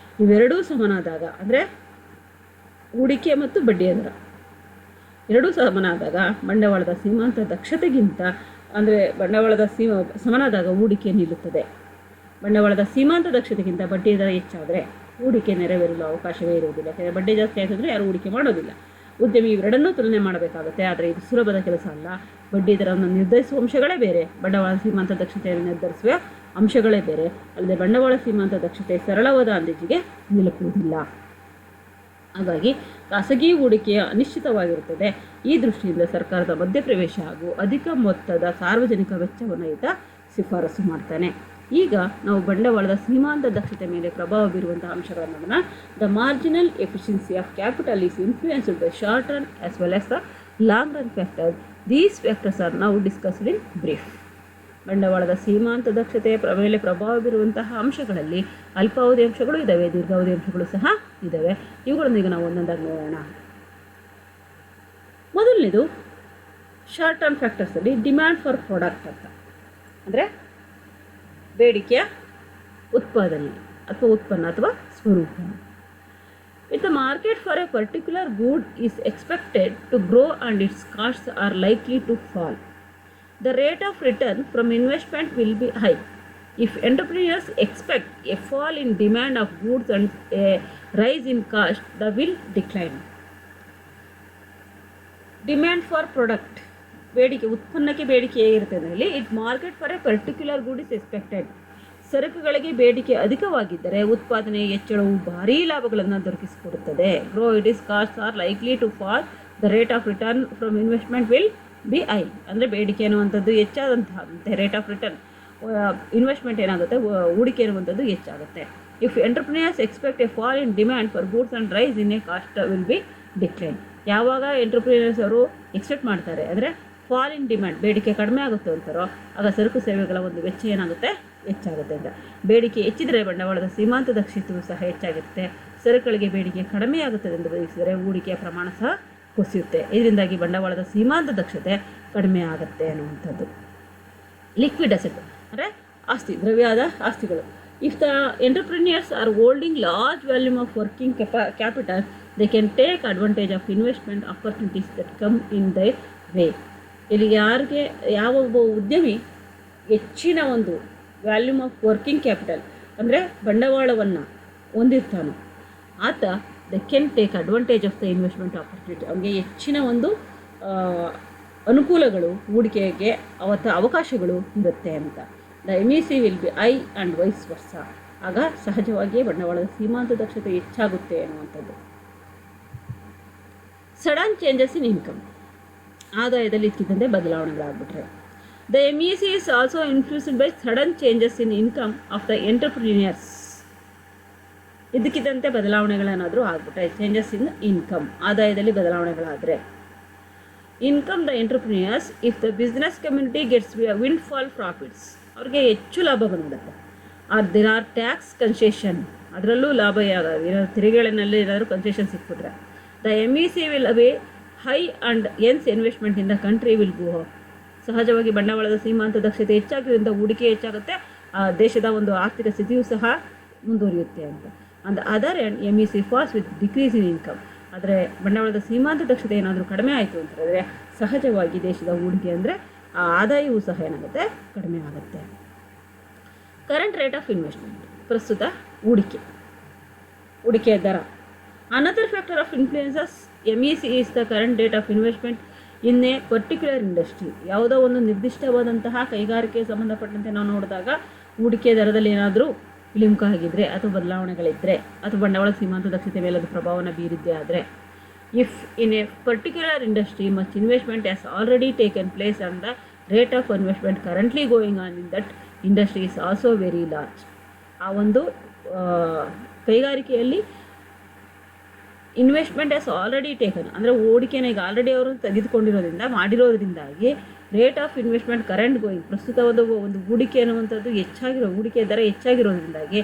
S1: ಇವೆರಡೂ ಸಮನಾದಾಗ, ಅಂದರೆ ಹೂಡಿಕೆ ಮತ್ತು ಬಡ್ಡಿಯ ದರ ಎರಡೂ ಸಮನಾದಾಗ ಬಂಡವಾಳದ ಸೀಮಾಂತ ದಕ್ಷತೆಗಿಂತ, ಅಂದರೆ ಬಂಡವಾಳದ ಸಮನಾದಾಗ ಹೂಡಿಕೆ ನಿಲ್ಲುತ್ತದೆ. ಬಂಡವಾಳದ ಸೀಮಾಂತ ದಕ್ಷತೆಗಿಂತ ಬಡ್ಡಿ ದರ ಹೆಚ್ಚಾದರೆ ಹೂಡಿಕೆ ನೆರವೇರಲು ಅವಕಾಶವೇ ಇರುವುದಿಲ್ಲ. ಯಾಕೆಂದರೆ ಬಡ್ಡಿ ಜಾಸ್ತಿ ಆಯಿತಂದರೆ ಯಾರು ಹೂಡಿಕೆ ಮಾಡೋದಿಲ್ಲ. ಉದ್ಯಮಿ ಇವೆರಡನ್ನೂ ತುಲನೆ ಮಾಡಬೇಕಾಗುತ್ತೆ. ಆದರೆ ಇದು ಸುಲಭದ ಕೆಲಸ ಅಲ್ಲ. ಬಡ್ಡಿ ದರವನ್ನು ನಿರ್ಧರಿಸುವ ಅಂಶಗಳೇ ಬೇರೆ, ಬಂಡವಾಳ ಸೀಮಾಂತ ದಕ್ಷತೆಯನ್ನು ನಿರ್ಧರಿಸುವ ಅಂಶಗಳೇ ಬೇರೆ. ಅಲ್ಲದೆ ಬಂಡವಾಳ ಸೀಮಾಂತ ದಕ್ಷತೆ ಸರಳವಾದ ಅಂದಾಜಿಗೆ ನಿಲುಕುವುದಿಲ್ಲ. ಹಾಗಾಗಿ ಖಾಸಗಿ ಹೂಡಿಕೆಯ ಅನಿಶ್ಚಿತವಾಗಿರುತ್ತದೆ. ಈ ದೃಷ್ಟಿಯಿಂದ ಸರ್ಕಾರದ ಮಧ್ಯಪ್ರವೇಶ ಹಾಗೂ ಅಧಿಕ ಮೊತ್ತದ ಸಾರ್ವಜನಿಕ ವೆಚ್ಚವನ್ನು ಈತ ಶಿಫಾರಸು ಮಾಡ್ತಾನೆ. ಈಗ ನಾವು ಬಂಡವಾಳದ ಸೀಮಾಂತ ದಕ್ಷತೆ ಮೇಲೆ ಪ್ರಭಾವ ಬೀರುವಂತಹ ಅಂಶಗಳನ್ನು ನೋಡೋಣ. The marginal efficiency of capital is influenced by short run as well as the long run factor. These factors are ನಾವು ಡಿಸ್ಕಸ್ಡ್ ಇನ್ ಬ್ರೀಫ್. ಬಂಡವಾಳದ ಸೀಮಾಂತ ದಕ್ಷತೆಯ ಮೇಲೆ ಪ್ರಭಾವ ಬೀರುವಂತಹ ಅಂಶಗಳಲ್ಲಿ ಅಲ್ಪಾವಧಿ ಅಂಶಗಳು ಇದ್ದಾವೆ, ದೀರ್ಘಾವಧಿ ಅಂಶಗಳು ಸಹ ಇದ್ದಾವೆ. ಇವುಗಳನ್ನೀಗ ನಾವು ಒಂದೊಂದಾಗಿ ನೋಡೋಣ. ಮೊದಲನೇದು ಶಾರ್ಟ್ ಟರ್ಮ್ ಫ್ಯಾಕ್ಟರ್ಸಲ್ಲಿ ಡಿಮ್ಯಾಂಡ್ ಫಾರ್ ಪ್ರಾಡಕ್ಟ್ ಅಂತ, ಅಂದರೆ ಬೇಡಿಕೆಯ ಉತ್ಪಾದನೆ ಅಥವಾ ಉತ್ಪನ್ನ ಅಥವಾ ಸ್ವರೂಪ. If the market for a particular good is expected to grow and its costs are likely to fall, the rate of return from investment will be high. If entrepreneurs expect a fall in demand of goods and a rise in cost, the will decline. Demand for product, ಬೇಡಿಕೆ, ಉತ್ಪನ್ನಕ್ಕೆ ಬೇಡಿಕೆ ಹೇಗಿರುತ್ತೆ ಅಂದರೆ, it market for a particular good is expected. ಸರಕುಗಳಿಗೆ ಬೇಡಿಕೆ ಅಧಿಕವಾಗಿದ್ದರೆ ಉತ್ಪಾದನೆ ಹೆಚ್ಚಳವು ಭಾರೀ ಲಾಭಗಳನ್ನು ದೊರಕಿಸಿಕೊಡುತ್ತದೆ. Grow it is cost are likely to fall, the rate of return from investment will be high. ಅಂದರೆ ಬೇಡಿಕೆ ಅನ್ನುವಂಥದ್ದು ಹೆಚ್ಚಾದಂತಹ ರೇಟ್ ಆಫ್ ರಿಟರ್ನ್, ಇನ್ವೆಸ್ಟ್ಮೆಂಟ್ ಏನಾಗುತ್ತೆ, ಹೂಡಿಕೆ ಅನ್ನುವಂಥದ್ದು ಹೆಚ್ಚಾಗುತ್ತೆ. If entrepreneurs expect a fall in demand for goods and rise in a cost will be decline. ಯಾವಾಗ entrepreneurs ಅವರು ಎಕ್ಸ್ಪೆಕ್ಟ್ ಮಾಡ್ತಾರೆ ಅಂದರೆ ಫಾಲ್ ಇನ್ ಡಿಮ್ಯಾಂಡ್, ಬೇಡಿಕೆ ಕಡಿಮೆ ಆಗುತ್ತೆ ಅಂತಾರೋ, ಆಗ ಸರಕು ಸೇವೆಗಳ ಒಂದು ವೆಚ್ಚ ಏನಾಗುತ್ತೆ, ಹೆಚ್ಚಾಗುತ್ತೆ ಅಂತ. ಬೇಡಿಕೆ ಹೆಚ್ಚಿದರೆ ಬಂಡವಾಳದ ಸೀಮಾಂತ ದಕ್ಷತೆಯೂ ಸಹ ಹೆಚ್ಚಾಗಿರುತ್ತೆ. ಸರಕುಗಳಿಗೆ ಬೇಡಿಕೆ ಕಡಿಮೆ ಆಗುತ್ತದೆ ಎಂದು ಬಯಸಿದರೆ ಹೂಡಿಕೆಯ ಪ್ರಮಾಣ ಸಹ ಕುಸಿಯುತ್ತೆ. ಇದರಿಂದಾಗಿ ಬಂಡವಾಳದ ಸೀಮಾಂತ ದಕ್ಷತೆ ಕಡಿಮೆ ಆಗುತ್ತೆ ಅನ್ನುವಂಥದ್ದು. ಲಿಕ್ವಿಡ್ ಅಸೆಟ್ ಅಂದರೆ ಆಸ್ತಿ, ದ್ರವ್ಯದ ಆಸ್ತಿಗಳು. If the entrepreneurs are holding large volume of working capital, they can take advantage of investment opportunities that come in their way. ಇಲ್ಲಿ ಯಾರಿಗೆ, ಯಾವೊಬ್ಬ ಉದ್ಯಮಿ ಹೆಚ್ಚಿನ ಒಂದು ವ್ಯಾಲ್ಯೂಮ್ ಆಫ್ ವರ್ಕಿಂಗ್ ಕ್ಯಾಪಿಟಲ್ ಅಂದರೆ ಬಂಡವಾಳವನ್ನು ಹೊಂದಿರ್ತಾನೋ ಆತ they can take advantage of the investment opportunity. ಅವನಿಗೆ ಹೆಚ್ಚಿನ ಒಂದು ಅನುಕೂಲಗಳು, ಹೂಡಿಕೆಗೆ ಅವಕಾಶಗಳು ಇರುತ್ತೆ ಅಂತ. The MEC will be high and vice versa. ಆಗ ಸಹಜವಾಗಿಯೇ ಬಂಡವಾಳದ ಸೀಮಾಂತ ದಕ್ಷತೆ ಹೆಚ್ಚಾಗುತ್ತೆ ಅನ್ನುವಂಥದ್ದು. ಸಡನ್ ಚೇಂಜಸ್ ಇನ್ ಇನ್ಕಮ್, ಆದಾಯದಲ್ಲಿ ಇದ್ದಕ್ಕಿದ್ದಂತೆ ಬದಲಾವಣೆಗಳಾಗ್ಬಿಟ್ರೆ. The MEC is also influenced by sudden changes in income of the entrepreneurs. ಇದಕ್ಕಿದ್ದಂತೆ ಬದಲಾವಣೆಗಳೇನಾದರೂ ಆಗ್ಬಿಟ್ರೆ, ಚೇಂಜಸ್ ಇನ್ ಇನ್ಕಮ್, ಆದಾಯದಲ್ಲಿ ಬದಲಾವಣೆಗಳಾದರೆ. Income the entrepreneurs if the business community gets windfall profits, ಅವ್ರಿಗೆ ಹೆಚ್ಚು ಲಾಭ ಬಂದ್ಬಿಡುತ್ತೆ. ದೇರ್ ಆರ್ ಟ್ಯಾಕ್ಸ್ ಕನ್ಸೆಷನ್, ಅದರಲ್ಲೂ ಲಾಭ ಏನಾದ್ರು ತೆರಿಗೆಗಳಲ್ಲಿ ಏನಾದರೂ ಕನ್ಸೆಷನ್ ಸಿಕ್ಬಿಟ್ರೆ. The MEC will be high and hence investment in the country will go up. ಸಹಜವಾಗಿ ಬಂಡವಾಳದ ಸೀಮಾಂತ ದಕ್ಷತೆ ಹೆಚ್ಚಾಗಿರೋದ್ರಿಂದ ಹೂಡಿಕೆ ಹೆಚ್ಚಾಗುತ್ತೆ, ದೇಶದ ಒಂದು ಆರ್ಥಿಕ ಸ್ಥಿತಿಯೂ ಸಹ ಮುಂದುವರಿಯುತ್ತೆ ಅಂತ. And other and MEC fast with decrease in income. ಆದರೆ ಬಂಡವಾಳದ ಸೀಮಾಂತ ದಕ್ಷತೆ ಏನಾದರೂ ಕಡಿಮೆ ಆಯಿತು ಅಂತಂದರೆ ಸಹಜವಾಗಿ ದೇಶದ ಹೂಡಿಕೆ ಅಂದರೆ ಆ ಆದಾಯವೂ ಸಹ ಏನಾಗುತ್ತೆ, ಕಡಿಮೆ ಆಗುತ್ತೆ. ಕರೆಂಟ್ ರೇಟ್ ಆಫ್ ಇನ್ವೆಸ್ಟ್ಮೆಂಟ್, ಪ್ರಸ್ತುತ ಹೂಡಿಕೆಯ ದರ. Another factor of influences MEC is the current rate of investment in a particular industry. ಯಾವುದೋ ಒಂದು ನಿರ್ದಿಷ್ಟವಾದಂತಹ ಕೈಗಾರಿಕೆಗೆ ಸಂಬಂಧಪಟ್ಟಂತೆ ನಾವು ನೋಡಿದಾಗ ಹೂಡಿಕೆ ದರದಲ್ಲಿ ಏನಾದರೂ ಇಳಿಮುಖ ಆಗಿದ್ದರೆ ಅಥವಾ ಬದಲಾವಣೆಗಳಿದ್ದರೆ ಅಥವಾ ಬಂಡವಾಳ ಸೀಮಾಂತ ದಕ್ಷತೆ ಮೇಲೆ ಅದು ಪ್ರಭಾವವನ್ನು ಬೀರಿದ್ದೇ ಆದರೆ, if in a particular industry much investment has already taken place and the rate of investment currently going on in that industry is also very large. ಆ ಒಂದು ಕೈಗಾರಿಕೆಯಲ್ಲಿ ಇನ್ವೆಸ್ಟ್ಮೆಂಟ್ ಹ್ಯಾಸ್ ಆಲ್ರೆಡಿ ಟೇಕನ್ ಅಂದರೆ ಹೂಡಿಕೆನ ಈಗ ಆಲ್ರೆಡಿ ಅವರು ತೆಗೆದುಕೊಂಡಿರೋದ್ರಿಂದ ಮಾಡಿರೋದ್ರಿಂದಾಗಿ rate of investment current going, ಪ್ರಸ್ತುತ ಒಂದು ಹೂಡಿಕೆ ಅನ್ನುವಂಥದ್ದು ಹೂಡಿಕೆ ದರ ಹೆಚ್ಚಾಗಿರೋದ್ರಿಂದಾಗಿ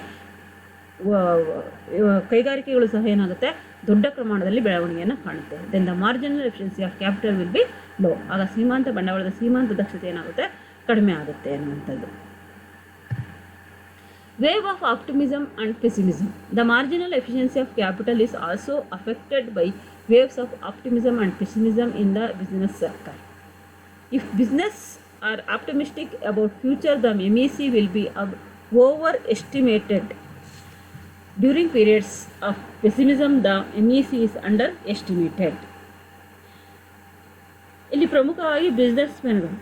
S1: ಕೈಗಾರಿಕೆಗಳು ಸಹ ಏನಾಗುತ್ತೆ, ದೊಡ್ಡ ಪ್ರಮಾಣದಲ್ಲಿ ಬೆಳವಣಿಗೆಯನ್ನು ಕಾಣುತ್ತೆ. Then the marginal efficiency of capital will be low. ಆಗ ಬಂಡವಾಳದ ಸೀಮಾಂತ ದಕ್ಷತೆ ಏನಾಗುತ್ತೆ, ಕಡಿಮೆ ಆಗುತ್ತೆ ಅನ್ನುವಂಥದ್ದು. Wave of optimism and pessimism. The marginal efficiency of capital is also affected by waves of optimism and pessimism in the business circle. If business are optimistic about future, the MEC will be overestimated. During periods of pessimism, the MEC is underestimated. ಇಲ್ಲಿ ಪ್ರಮುಖವಾಗಿ business ಮೆನ್ಗಳು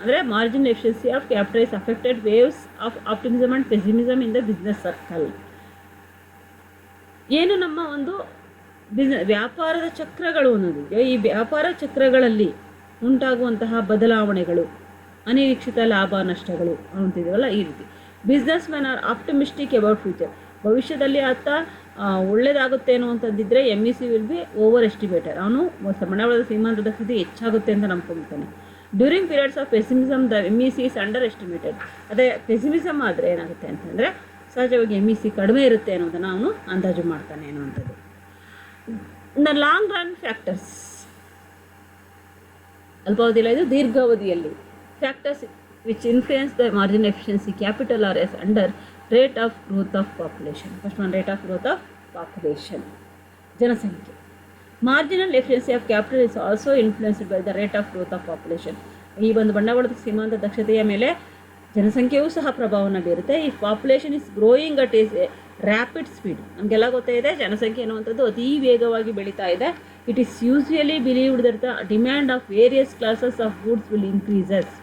S1: ಅಂದರೆ marginal efficiency of capital is affected waves of optimism and pessimism in the business circle. ಏನು ನಮ್ಮ ಒಂದು ವ್ಯಾಪಾರದ ಚಕ್ರಗಳು ಅನ್ನೋದಿದೆ, ಈ ವ್ಯಾಪಾರ ಚಕ್ರಗಳಲ್ಲಿ ಉಂಟಾಗುವಂತಹ ಬದಲಾವಣೆಗಳು, ಅನಿರೀಕ್ಷಿತ ಲಾಭ ನಷ್ಟಗಳು ಅಂತಿದ್ದೀವಲ್ಲ, ಈ ರೀತಿ business man are optimistic about future. ಭವಿಷ್ಯದಲ್ಲಿ ಆತ ಒಳ್ಳೇದಾಗುತ್ತೆ ಅನ್ನುವಂಥದ್ದಿದ್ದರೆ MEC will be over estimated. ಅವನು ಬಂಡವಾಳದ ಸೀಮಾಂತ ದಕ್ಷತೆ ಹೆಚ್ಚಾಗುತ್ತೆ ಅಂತ ನಂಬ್ಕೊಳ್ತಾನೆ. During periods of pessimism the MEC is under estimated. ಅದೇ ಪೆಸಿಮಿಸಮ್ ಆದರೆ ಏನಾಗುತ್ತೆ ಅಂತಂದರೆ ಸಹಜವಾಗಿ MEC ಕಡಿಮೆ ಇರುತ್ತೆ ಅನ್ನೋದನ್ನು ಅವನು ಅಂದಾಜು ಮಾಡ್ತಾನೆ ಅನ್ನುವಂಥದ್ದು. ದ ಲಾಂಗ್ ರನ್ ಫ್ಯಾಕ್ಟರ್ಸ್, ಅಲ್ಪಾವಧಿಯಲ್ಲಿ ಇದು ದೀರ್ಘಾವಧಿಯಲ್ಲಿ factors which influence the margin efficiency capital are as under rate of growth of population. First one, rate of growth of population, ಜನಸಂಖ್ಯೆ. Marginal efficiency of capital is also influenced by the rate of growth of population. ಈ ಒಂದು ಬಂಡವಾಳದ ಸೀಮಾಂತ ದಕ್ಷತೆಯ ಮೇಲೆ ಜನಸಂಖ್ಯೆಯೂ ಸಹ ಪ್ರಭಾವವನ್ನು ಬೀರುತ್ತೆ. ಈ population is growing at is rapid speed. ನಮಗೆಲ್ಲ ಗೊತ್ತಾಯಿದೆ ಜನಸಂಖ್ಯೆ ಅನ್ನುವಂಥದ್ದು ಅತೀ ವೇಗವಾಗಿ ಬೆಳೀತಾ ಇದೆ. It is usually believed that the demand of various classes of goods will increases.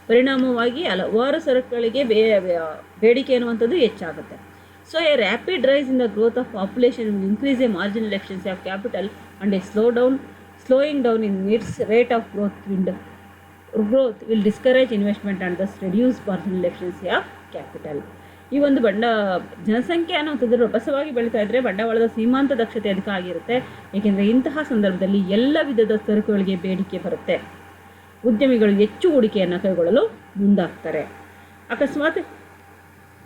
S1: ಪರಿಣಾಮವಾಗಿ ಹಲವಾರು ಸರಕುಗಳಿಗೆ ಬೇಡಿಕೆ ಅನ್ನುವಂಥದ್ದು ಹೆಚ್ಚಾಗುತ್ತೆ. So a rapid rise in the growth of population will increase a marginal efficiency of capital and a slowing down in its rate of growth will discourage investment and thus reduce marginal efficiency of capital. ಈ ಒಂದು ಜನಸಂಖ್ಯೆ ಅನ್ನೋಂಥದ್ದು ರಭಸವಾಗಿ ಬೆಳೀತಾ ಇದ್ದರೆ ಬಂಡವಾಳದ ಸೀಮಾಂತ ದಕ್ಷತೆ ಅಧಿಕ ಆಗಿರುತ್ತೆ. ಏಕೆಂದರೆ ಇಂತಹ ಸಂದರ್ಭದಲ್ಲಿ ಎಲ್ಲ ವಿಧದ ಸರಕುಗಳಿಗೆ ಬೇಡಿಕೆ ಬರುತ್ತೆ. ಉದ್ಯಮಿಗಳು ಹೆಚ್ಚು ಹೂಡಿಕೆಯನ್ನು ಕೈಗೊಳ್ಳಲು ಮುಂದಾಗ್ತಾರೆ. ಅಕಸ್ಮಾತ್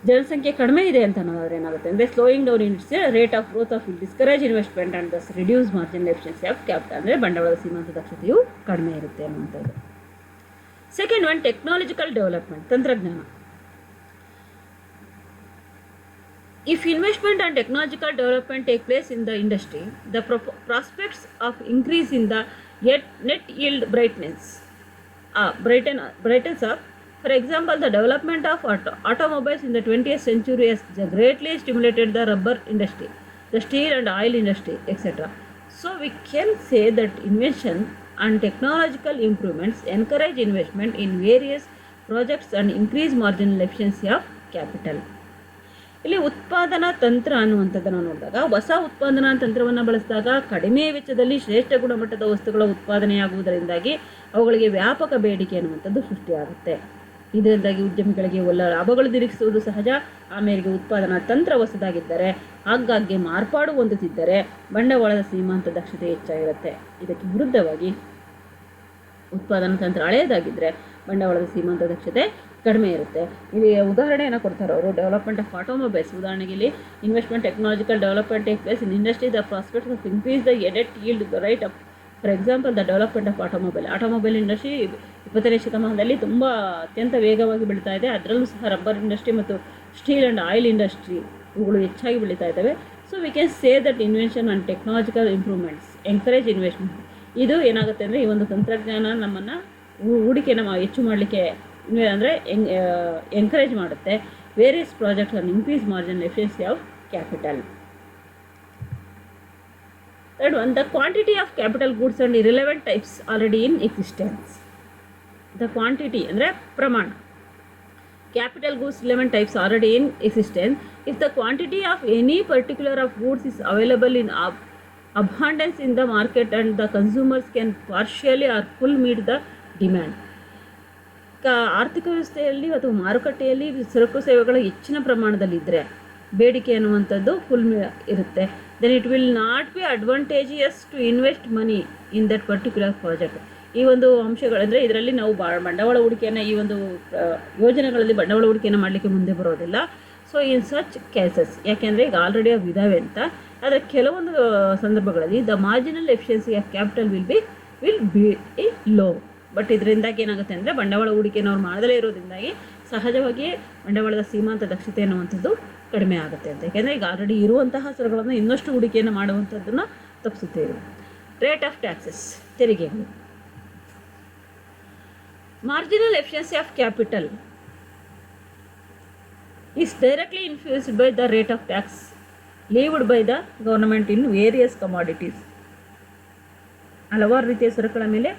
S1: ಜನಸಂಖ್ಯೆ ಕಡಿಮೆ ಇದೆ ಅಂತ ಅನ್ನೋದಾದ್ರೆ ಏನಾಗುತ್ತೆ ಅಂದರೆ slowing down in its rate of growth of will discourage investment and Dus reduce marginal efficiency of capital. ಅಂದರೆ ಬಂಡವಾಳದ ಸೀಮಾಂತ ದಕ್ಷತೆಯು ಕಡಿಮೆ ಇರುತ್ತೆ ಅನ್ನುವಂಥದ್ದು. ಸೆಕೆಂಡ್ ಒನ್, ಟೆಕ್ನಾಲಜಿಕಲ್ ಡೆವಲಪ್ಮೆಂಟ್, ತಂತ್ರಜ್ಞಾನ. If investment and technological development take place in the industry, the prospects of increase in the net yield brightens up. For example, the development of automobiles in the 20th century has greatly stimulated the rubber industry, the steel and oil industry, etc. So we can say that invention and technological improvements encourage investment in various projects and increase marginal efficiency of capital. ಇಲ್ಲಿ ಉತ್ಪಾದನಾ ತಂತ್ರ ಅನ್ನುವಂಥದ್ದನ್ನು ನೋಡಿದಾಗ, ಹೊಸ ಉತ್ಪಾದನಾ ತಂತ್ರವನ್ನು ಬಳಸಿದಾಗ ಕಡಿಮೆ ವೆಚ್ಚದಲ್ಲಿ ಶ್ರೇಷ್ಠ ಗುಣಮಟ್ಟದ ವಸ್ತುಗಳ ಉತ್ಪಾದನೆಯಾಗುವುದರಿಂದಾಗಿ ಅವುಗಳಿಗೆ ವ್ಯಾಪಕ ಬೇಡಿಕೆ ಅನ್ನುವಂಥದ್ದು ಸೃಷ್ಟಿಯಾಗುತ್ತೆ. ಇದರಿಂದಾಗಿ ಉದ್ಯಮಿಗಳಿಗೆ ಒಳ್ಳೆಯ ಲಾಭಗಳು ನಿರೀಕ್ಷಿಸುವುದು ಸಹಜ. ಆಮೇಲೆ ಉತ್ಪಾದನಾ ತಂತ್ರ ಹೊಸದಾಗಿದ್ದರೆ, ಆಗಾಗ್ಗೆ ಮಾರ್ಪಾಡು ಹೊಂದುತ್ತಿದ್ದರೆ ಬಂಡವಾಳದ ಸೀಮಾಂತ ದಕ್ಷತೆ ಹೆಚ್ಚಾಗಿರುತ್ತೆ. ಇದಕ್ಕೆ ವಿರುದ್ಧವಾಗಿ ಉತ್ಪಾದನಾ ತಂತ್ರ ಹಳೆಯದಾಗಿದ್ದರೆ ಬಂಡವಾಳದ ಸೀಮಾಂತ ದಕ್ಷತೆ ಕಡಿಮೆ ಇರುತ್ತೆ. ಇಲ್ಲಿ ಉದಾಹರಣೆಯನ್ನು ಕೊಡ್ತಾರೆ ಅವರು, ಡೆವಲಪ್ಮೆಂಟ್ ಆಫ್ ಆಟೋಮೊಬೈಲ್ಸ್. ಉದಾಹರಣೆಗೆ ಇಲ್ಲಿ investment technological development take place in industry, the prospects of increase the net yield right of. For example, the development of automobile industry 20ನೇ ಶತಮಾನದಲ್ಲಿ ತುಂಬ ಅತ್ಯಂತ ವೇಗವಾಗಿ ಬೆಳೀತಾ ಇದೆ. ಅದರಲ್ಲೂ ಸಹ ರಬ್ಬರ್ ಇಂಡಸ್ಟ್ರಿ ಮತ್ತು ಸ್ಟೀಲ್ ಆ್ಯಂಡ್ ಆಯಿಲ್ ಇಂಡಸ್ಟ್ರಿ ಇವುಗಳು ಹೆಚ್ಚಾಗಿ ಬೆಳೀತಾ ಇದ್ದಾವೆ. So we can say that invention and technological improvements encourage investment. ಇದು ಏನಾಗುತ್ತೆ ಅಂದರೆ ಈ ಒಂದು ತಂತ್ರಜ್ಞಾನ ನಮ್ಮನ್ನು ಹೂಡಿಕೆನ ಹೆಚ್ಚು ಮಾಡಲಿಕ್ಕೆ ಅಂದರೆ ಎಂಕರೇಜ್ ಮಾಡುತ್ತೆ. Various projects on increase marginal efficiency of capital. Third one, the quantity of capital goods and irrelevant types already in existence. The quantity ಅಂದರೆ ಪ್ರಮಾಣ. Capital goods relevant types already in existence. If the quantity of any particular of goods is available in abundance in the market and the consumers can partially or full meet the demand. ಆರ್ಥಿಕ ವ್ಯವಸ್ಥೆಯಲ್ಲಿ ಅಥವಾ ಮಾರುಕಟ್ಟೆಯಲ್ಲಿ ಸರಕು ಸೇವೆಗಳು ಹೆಚ್ಚಿನ ಪ್ರಮಾಣದಲ್ಲಿದ್ದರೆ ಬೇಡಿಕೆ ಅನ್ನುವಂಥದ್ದು full ಇರುತ್ತೆ. Then it will not be advantageous to invest money in that particular project. ಈ ಒಂದು ಅಂಶಗಳಂದರೆ ಇದರಲ್ಲಿ ನಾವು ಬಂಡವಾಳ ಹೂಡಿಕೆಯನ್ನು ಈ ಒಂದು ಯೋಜನೆಗಳಲ್ಲಿ ಬಂಡವಾಳ ಹೂಡಿಕೆಯನ್ನು ಮಾಡಲಿಕ್ಕೆ ಮುಂದೆ ಬರೋದಿಲ್ಲ. ಸೊ ಇನ್ ಸಚ್ ಕೇಸಸ್, ಯಾಕೆಂದರೆ ಈಗ ಆಲ್ರೆಡಿ ಅವು ಇದ್ದಾವೆ ಅಂತ, ಆದರೆ ಕೆಲವೊಂದು ಸಂದರ್ಭಗಳಲ್ಲಿ the marginal efficiency of capital will be low. But ಇದರಿಂದಾಗಿ ಏನಾಗುತ್ತೆ ಅಂದರೆ ಬಂಡವಾಳ ಹೂಡಿಕೆಯನ್ನು ಅವ್ರು ಮಾಡದಲೇ ಇರೋದ್ರಿಂದಾಗಿ ಸಹಜವಾಗಿಯೇ ಬಂಡವಾಳದ ಸೀಮಾಂತ ದಕ್ಷತೆ ಅನ್ನುವಂಥದ್ದು ಕಡಿಮೆ ಆಗುತ್ತೆ ಅಂತ. ಯಾಕೆಂದರೆ ಈಗ ಆಲ್ರೆಡಿ ಇರುವಂತಹ ಸರಗಳನ್ನು ಇನ್ನಷ್ಟು ಹೂಡಿಕೆಯನ್ನು ಮಾಡುವಂಥದ್ದನ್ನು ತಪ್ಪಿಸುತ್ತೆ ಇದು. ರೇಟ್ ಆಫ್ ಟ್ಯಾಕ್ಸಸ್, ತೆರಿಗೆಗಳು. Marginal efficiency of capital is directly influenced by the rate of tax levied by the government in various commodities. ಹಲವಾರು ರೀತಿಯ ಸರಕುಗಳ ಮೇಲೆ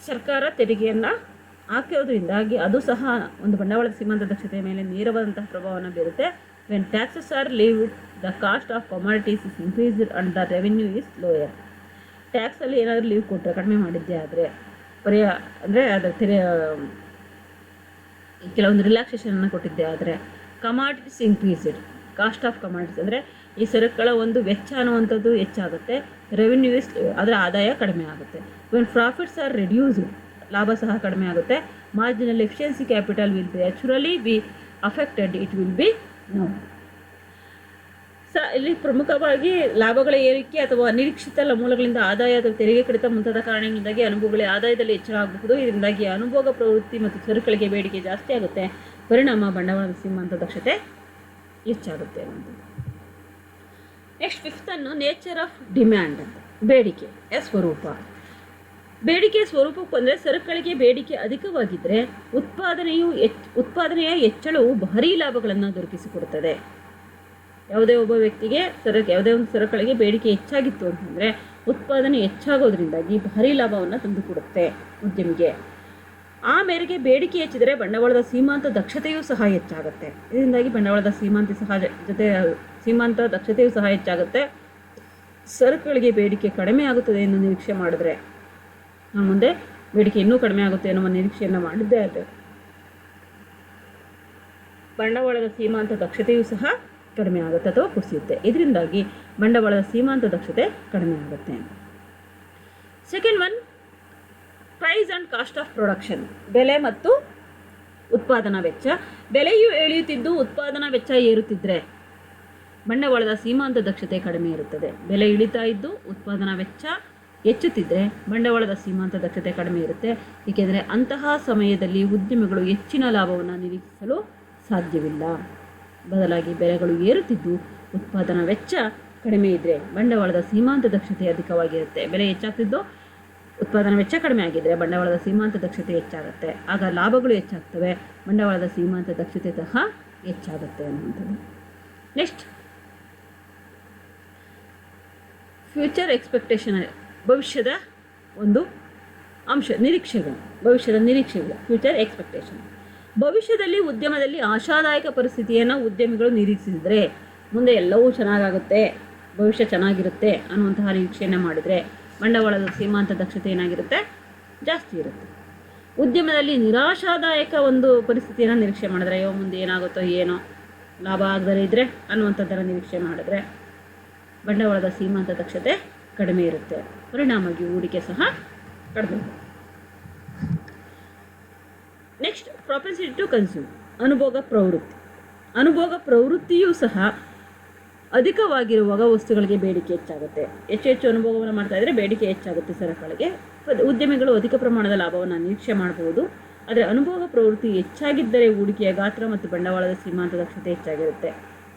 S1: ಸರ್ಕಾರ ತೆರಿಗೆಯನ್ನು ಹಾಕೋದ್ರಿಂದಾಗಿ ಅದು ಸಹ ಒಂದು ಬಂಡವಾಳದ ಸೀಮಾಂತ ದಕ್ಷತೆಯ ಮೇಲೆ ನೇರವಾದಂತಹ ಪ್ರಭಾವವನ್ನು ಬೀರುತ್ತೆ. When taxes are levied, the cost of commodities is increased and the revenue is lower. ಟ್ಯಾಕ್ಸಲ್ಲಿ ಏನಾದರೂ ಲೀವ್ ಕೊಟ್ಟರೆ, ಕಡಿಮೆ ಮಾಡಿದ್ದೆ ಆದರೆ ಅಂದರೆ ಅದರ ಕೆಲವೊಂದು ರಿಲ್ಯಾಕ್ಸೇಷನನ್ನು ಕೊಟ್ಟಿದ್ದೆ ಆದರೆ commodities increased, cost of commodities ಅಂದರೆ ಈ ಸರಕುಗಳ ಒಂದು ವೆಚ್ಚ ಅನ್ನುವಂಥದ್ದು ಹೆಚ್ಚಾಗುತ್ತೆ. ರೆವಿನ್ಯೂ ಇಸ್, ಅದರ ಆದಾಯ ಕಡಿಮೆ ಆಗುತ್ತೆ. ವೆನ್ ಪ್ರಾಫಿಟ್ಸ್ ಆರ್ ರೆಡ್ಯೂಸ್ಡ್, ಲಾಭ ಸಹ ಕಡಿಮೆ ಆಗುತ್ತೆ. Marginal efficiency capital will be naturally be affected, it will be no. ಇಲ್ಲಿ ಪ್ರಮುಖವಾಗಿ ಲಾಭಗಳ ಏರಿಕೆ ಅಥವಾ ಅನಿರೀಕ್ಷಿತ ಮೂಲಗಳಿಂದ ಆದಾಯ ಅಥವಾ ತೆರಿಗೆ ಕಡಿತ ಮುಂತಾದ ಕಾರಣಗಳಿಂದಾಗಿ ಅನುಭವಗಳ ಆದಾಯದಲ್ಲಿ ಹೆಚ್ಚಳ ಆಗಬಹುದು. ಇದರಿಂದಾಗಿ ಅನುಭೋಗ ಪ್ರವೃತ್ತಿ ಮತ್ತು ಸರಕುಗಳಿಗೆ ಬೇಡಿಕೆ ಜಾಸ್ತಿ ಆಗುತ್ತೆ. ಪರಿಣಾಮ ಬಂಡವಾಳದ ಸೀಮಾಂತ ದಕ್ಷತೆ ಹೆಚ್ಚಾಗುತ್ತೆ ಅನ್ನೋದು. ನೆಕ್ಸ್ಟ್ ಫಿಫ್ತನ್ನು ನೇಚರ್ ಆಫ್ ಡಿಮ್ಯಾಂಡ್ ಅಂತ. ಬೇಡಿಕೆಯ ಸ್ವರೂಪ. ಬೇಡಿಕೆಯ ಸ್ವರೂಪಕ್ಕೂ ಅಂದರೆ ಸರಕುಗಳಿಗೆ ಬೇಡಿಕೆ ಅಧಿಕವಾಗಿದ್ದರೆ ಉತ್ಪಾದನೆಯ ಹೆಚ್ಚಳವು ಭಾರೀ ಲಾಭಗಳನ್ನು ದೊರಕಿಸಿಕೊಡುತ್ತದೆ. ಯಾವುದೇ ಒಬ್ಬ ವ್ಯಕ್ತಿಗೆ ಯಾವುದೇ ಒಂದು ಸರಕುಗಳಿಗೆ ಬೇಡಿಕೆ ಹೆಚ್ಚಾಗಿತ್ತು ಅಂತಂದರೆ ಉತ್ಪಾದನೆ ಹೆಚ್ಚಾಗೋದ್ರಿಂದಾಗಿ ಭಾರೀ ಲಾಭವನ್ನು ತಂದುಕೊಡುತ್ತೆ ಉದ್ಯಮಿಗೆ. ಆ ಮೇರೆಗೆ ಬೇಡಿಕೆ ಹೆಚ್ಚಿದರೆ ಬಂಡವಾಳದ ಸೀಮಾಂತ ದಕ್ಷತೆಯೂ ಸಹ ಹೆಚ್ಚಾಗುತ್ತೆ. ಇದರಿಂದಾಗಿ ಬಂಡವಾಳದ ಸೀಮಾಂತ ದಕ್ಷತೆಯೂ ಸಹ ಹೆಚ್ಚಾಗುತ್ತೆ. ಸರಕುಗಳಿಗೆ ಬೇಡಿಕೆ ಕಡಿಮೆ ಆಗುತ್ತದೆ ಎಂದು ನಿರೀಕ್ಷೆ ಮಾಡಿದ್ರೆ, ನಾವು ಮುಂದೆ ಬೇಡಿಕೆ ಇನ್ನೂ ಕಡಿಮೆ ಆಗುತ್ತೆ ಎನ್ನುವ ನಿರೀಕ್ಷೆಯನ್ನು ಮಾಡಿದ್ದೇ ಆದರೆ ಬಂಡವಾಳದ ಸೀಮಾಂತ ದಕ್ಷತೆಯೂ ಸಹ ಕಡಿಮೆ ಆಗುತ್ತೆ ಅಥವಾ ಕುಸಿಯುತ್ತೆ. ಇದರಿಂದಾಗಿ ಬಂಡವಾಳದ ಸೀಮಾಂತ ದಕ್ಷತೆ ಕಡಿಮೆ ಆಗುತ್ತೆ. Second one, price and cost of production. ಬೆಲೆ ಮತ್ತು ಉತ್ಪಾದನಾ ವೆಚ್ಚ. ಬೆಲೆಯು ಇಳಿಯುತ್ತಿದ್ದು ಉತ್ಪಾದನಾ ವೆಚ್ಚ ಏರುತ್ತಿದ್ದರೆ ಬಂಡವಾಳದ ಸೀಮಾಂತ ದಕ್ಷತೆ ಕಡಿಮೆ ಇರುತ್ತದೆ. ಬೆಲೆ ಇಳಿತಾ ಇದ್ದು ಉತ್ಪಾದನಾ ವೆಚ್ಚ ಹೆಚ್ಚುತ್ತಿದ್ದರೆ ಬಂಡವಾಳದ ಸೀಮಾಂತ ದಕ್ಷತೆ ಕಡಿಮೆ ಇರುತ್ತೆ. ಏಕೆಂದರೆ ಅಂತಹ ಸಮಯದಲ್ಲಿ ಉದ್ಯಮಿಗಳು ಹೆಚ್ಚಿನ ಲಾಭವನ್ನು ನಿರೀಕ್ಷಿಸಲು ಸಾಧ್ಯವಿಲ್ಲ. ಬದಲಾಗಿ ಬೆಲೆಗಳು ಏರುತ್ತಿದ್ದು ಉತ್ಪಾದನಾ ವೆಚ್ಚ ಕಡಿಮೆ ಇದ್ದರೆ ಬಂಡವಾಳದ ಸೀಮಾಂತ ದಕ್ಷತೆ ಅಧಿಕವಾಗಿರುತ್ತೆ. ಬೆಲೆ ಹೆಚ್ಚಾಗ್ತಿದ್ದು ಉತ್ಪಾದನಾ ವೆಚ್ಚ ಕಡಿಮೆ ಆಗಿದ್ದರೆ ಬಂಡವಾಳದ ಸೀಮಾಂತ ದಕ್ಷತೆ ಹೆಚ್ಚಾಗುತ್ತೆ. ಆಗ ಲಾಭಗಳು ಹೆಚ್ಚಾಗ್ತವೆ, ಬಂಡವಾಳದ ಸೀಮಾಂತ ದಕ್ಷತೆ ಸಹ ಹೆಚ್ಚಾಗುತ್ತೆ ಅನ್ನುವಂಥದ್ದು. Next, future expectation. ಭವಿಷ್ಯದ ಒಂದು ಅಂಶ, ನಿರೀಕ್ಷೆಗಳು. ಭವಿಷ್ಯದ ನಿರೀಕ್ಷೆಗಳು, ಫ್ಯೂಚರ್ ಎಕ್ಸ್ಪೆಕ್ಟೇಷನ್. ಭವಿಷ್ಯದಲ್ಲಿ ಉದ್ಯಮದಲ್ಲಿ ಆಶಾದಾಯಕ ಪರಿಸ್ಥಿತಿಯನ್ನು ಉದ್ಯಮಿಗಳು ನಿರೀಕ್ಷಿಸಿದರೆ ಮುಂದೆ ಎಲ್ಲವೂ ಚೆನ್ನಾಗಾಗುತ್ತೆ, ಭವಿಷ್ಯ ಚೆನ್ನಾಗಿರುತ್ತೆ ಅನ್ನುವಂತಹ ನಿರೀಕ್ಷೆಯನ್ನು ಮಾಡಿದರೆ ಬಂಡವಾಳದ ಸೀಮಾಂತ ದಕ್ಷತೆ ಏನಾಗಿರುತ್ತೆ, ಜಾಸ್ತಿ ಇರುತ್ತೆ. ಉದ್ಯಮದಲ್ಲಿ ನಿರಾಶಾದಾಯಕ ಒಂದು ಪರಿಸ್ಥಿತಿಯನ್ನು ನಿರೀಕ್ಷೆ ಮಾಡಿದ್ರೆ, ಅಯ್ಯೋ ಮುಂದೆ ಏನಾಗುತ್ತೋ ಏನೋ, ಲಾಭ ಆಗದೇ ಇದ್ದರೆ ಅನ್ನುವಂಥದ್ದರ ನಿರೀಕ್ಷೆ ಮಾಡಿದ್ರೆ ಬಂಡವಾಳದ ಸೀಮಾಂತ ದಕ್ಷತೆ ಕಡಿಮೆ ಇರುತ್ತೆ. ಪರಿಣಾಮವಾಗಿ ಹೂಡಿಕೆ ಸಹ ಕಡಿಮೆ ಇರುತ್ತೆ. Next, propensity to consume. ಅನುಭೋಗ ಪ್ರವೃತ್ತಿ. ಅನುಭೋಗ ಪ್ರವೃತ್ತಿಯೂ ಸಹ ಅಧಿಕವಾಗಿರುವಾಗ ವಸ್ತುಗಳಿಗೆ ಬೇಡಿಕೆ ಹೆಚ್ಚಾಗುತ್ತೆ. ಹೆಚ್ಚು ಅನುಭೋಗವನ್ನು ಮಾಡ್ತಾ ಇದ್ದರೆ ಬೇಡಿಕೆ ಹೆಚ್ಚಾಗುತ್ತೆ ಸರಕುಗಳಿಗೆ. ಉದ್ಯಮಿಗಳು ಅಧಿಕ ಪ್ರಮಾಣದ ಲಾಭವನ್ನು ನಿರೀಕ್ಷೆ ಮಾಡಬಹುದು. ಆದರೆ ಅನುಭೋಗ ಪ್ರವೃತ್ತಿ ಹೆಚ್ಚಾಗಿದ್ದರೆ ಹೂಡಿಕೆಯ ಗಾತ್ರ ಮತ್ತು ಬಂಡವಾಳದ ಸೀಮಾಂತ ದಕ್ಷತೆ ಹೆಚ್ಚಾಗಿರುತ್ತೆ.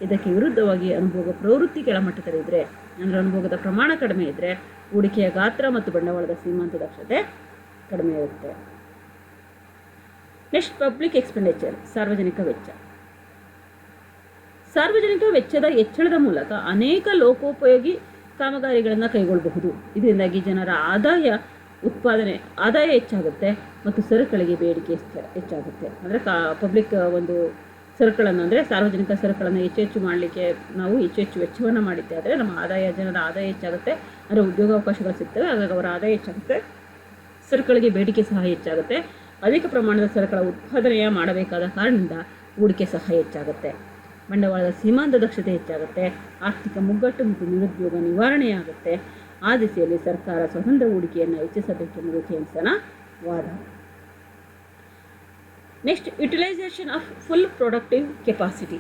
S1: ಇದಕ್ಕೆ ವಿರುದ್ಧವಾಗಿ ಅನುಭೋಗ ಪ್ರವೃತ್ತಿ ಕೆಳಮಟ್ಟದಲ್ಲಿದ್ದರೆ, ಅಂದರೆ ಅನುಭೋಗದ ಪ್ರಮಾಣ ಕಡಿಮೆ ಇದ್ದರೆ ಹೂಡಿಕೆಯ ಗಾತ್ರ ಮತ್ತು ಬಂಡವಾಳದ ಸೀಮಾಂತ ದಕ್ಷತೆ ಕಡಿಮೆ ಇರುತ್ತೆ. Next, public expenditure. ಸಾರ್ವಜನಿಕ ವೆಚ್ಚ. ಸಾರ್ವಜನಿಕ ವೆಚ್ಚದ ಹೆಚ್ಚಳದ ಮೂಲಕ ಅನೇಕ ಲೋಕೋಪಯೋಗಿ ಕಾಮಗಾರಿಗಳನ್ನು ಕೈಗೊಳ್ಳಬಹುದು. ಇದರಿಂದಾಗಿ ಜನರ ಆದಾಯ ಹೆಚ್ಚಾಗುತ್ತೆ ಮತ್ತು ಸರಕುಗಳಿಗೆ ಬೇಡಿಕೆ ಹೆಚ್ಚಾಗುತ್ತೆ. ಅಂದರೆ ಪಬ್ಲಿಕ್ ಒಂದು ಸರಕುಗಳನ್ನು, ಅಂದರೆ ಸಾರ್ವಜನಿಕ ಸರಕುಗಳನ್ನು ಹೆಚ್ಚು ಮಾಡಲಿಕ್ಕೆ ನಾವು ಹೆಚ್ಚು ವೆಚ್ಚವನ್ನು ಮಾಡಿದ್ದೆ ಆದರೆ ನಮ್ಮ ಜನರ ಆದಾಯ ಹೆಚ್ಚಾಗುತ್ತೆ. ಅಂದರೆ ಉದ್ಯೋಗಾವಕಾಶಗಳು ಸಿಗ್ತವೆ, ಹಾಗಾಗಿ ಅವರ ಆದಾಯ ಹೆಚ್ಚಾಗುತ್ತೆ, ಸರಕುಗಳಿಗೆ ಬೇಡಿಕೆ ಸಹ ಹೆಚ್ಚಾಗುತ್ತೆ. ಅಧಿಕ ಪ್ರಮಾಣದ ಸರಕುಗಳ ಉತ್ಪಾದನೆಯ ಮಾಡಬೇಕಾದ ಕಾರಣದಿಂದ ಹೂಡಿಕೆ ಸಹ ಹೆಚ್ಚಾಗುತ್ತೆ. ಬಂಡವಾಳದ ಸೀಮಾಂತ ದಕ್ಷತೆ ಹೆಚ್ಚಾಗುತ್ತೆ. ಆರ್ಥಿಕ ಮುಗ್ಗಟ್ಟು ಮತ್ತು ನಿರುದ್ಯೋಗ ನಿವಾರಣೆಯಾಗುತ್ತೆ. ಆ ದಿಸೆಯಲ್ಲಿ ಸರ್ಕಾರ ಸ್ವತಂತ್ರ ಹೂಡಿಕೆಯನ್ನು ಹೆಚ್ಚಿಸಬೇಕೆಂಬುದು ಕೇನ್ಸನ ವಾದ. Next, utilisation of full productive capacity.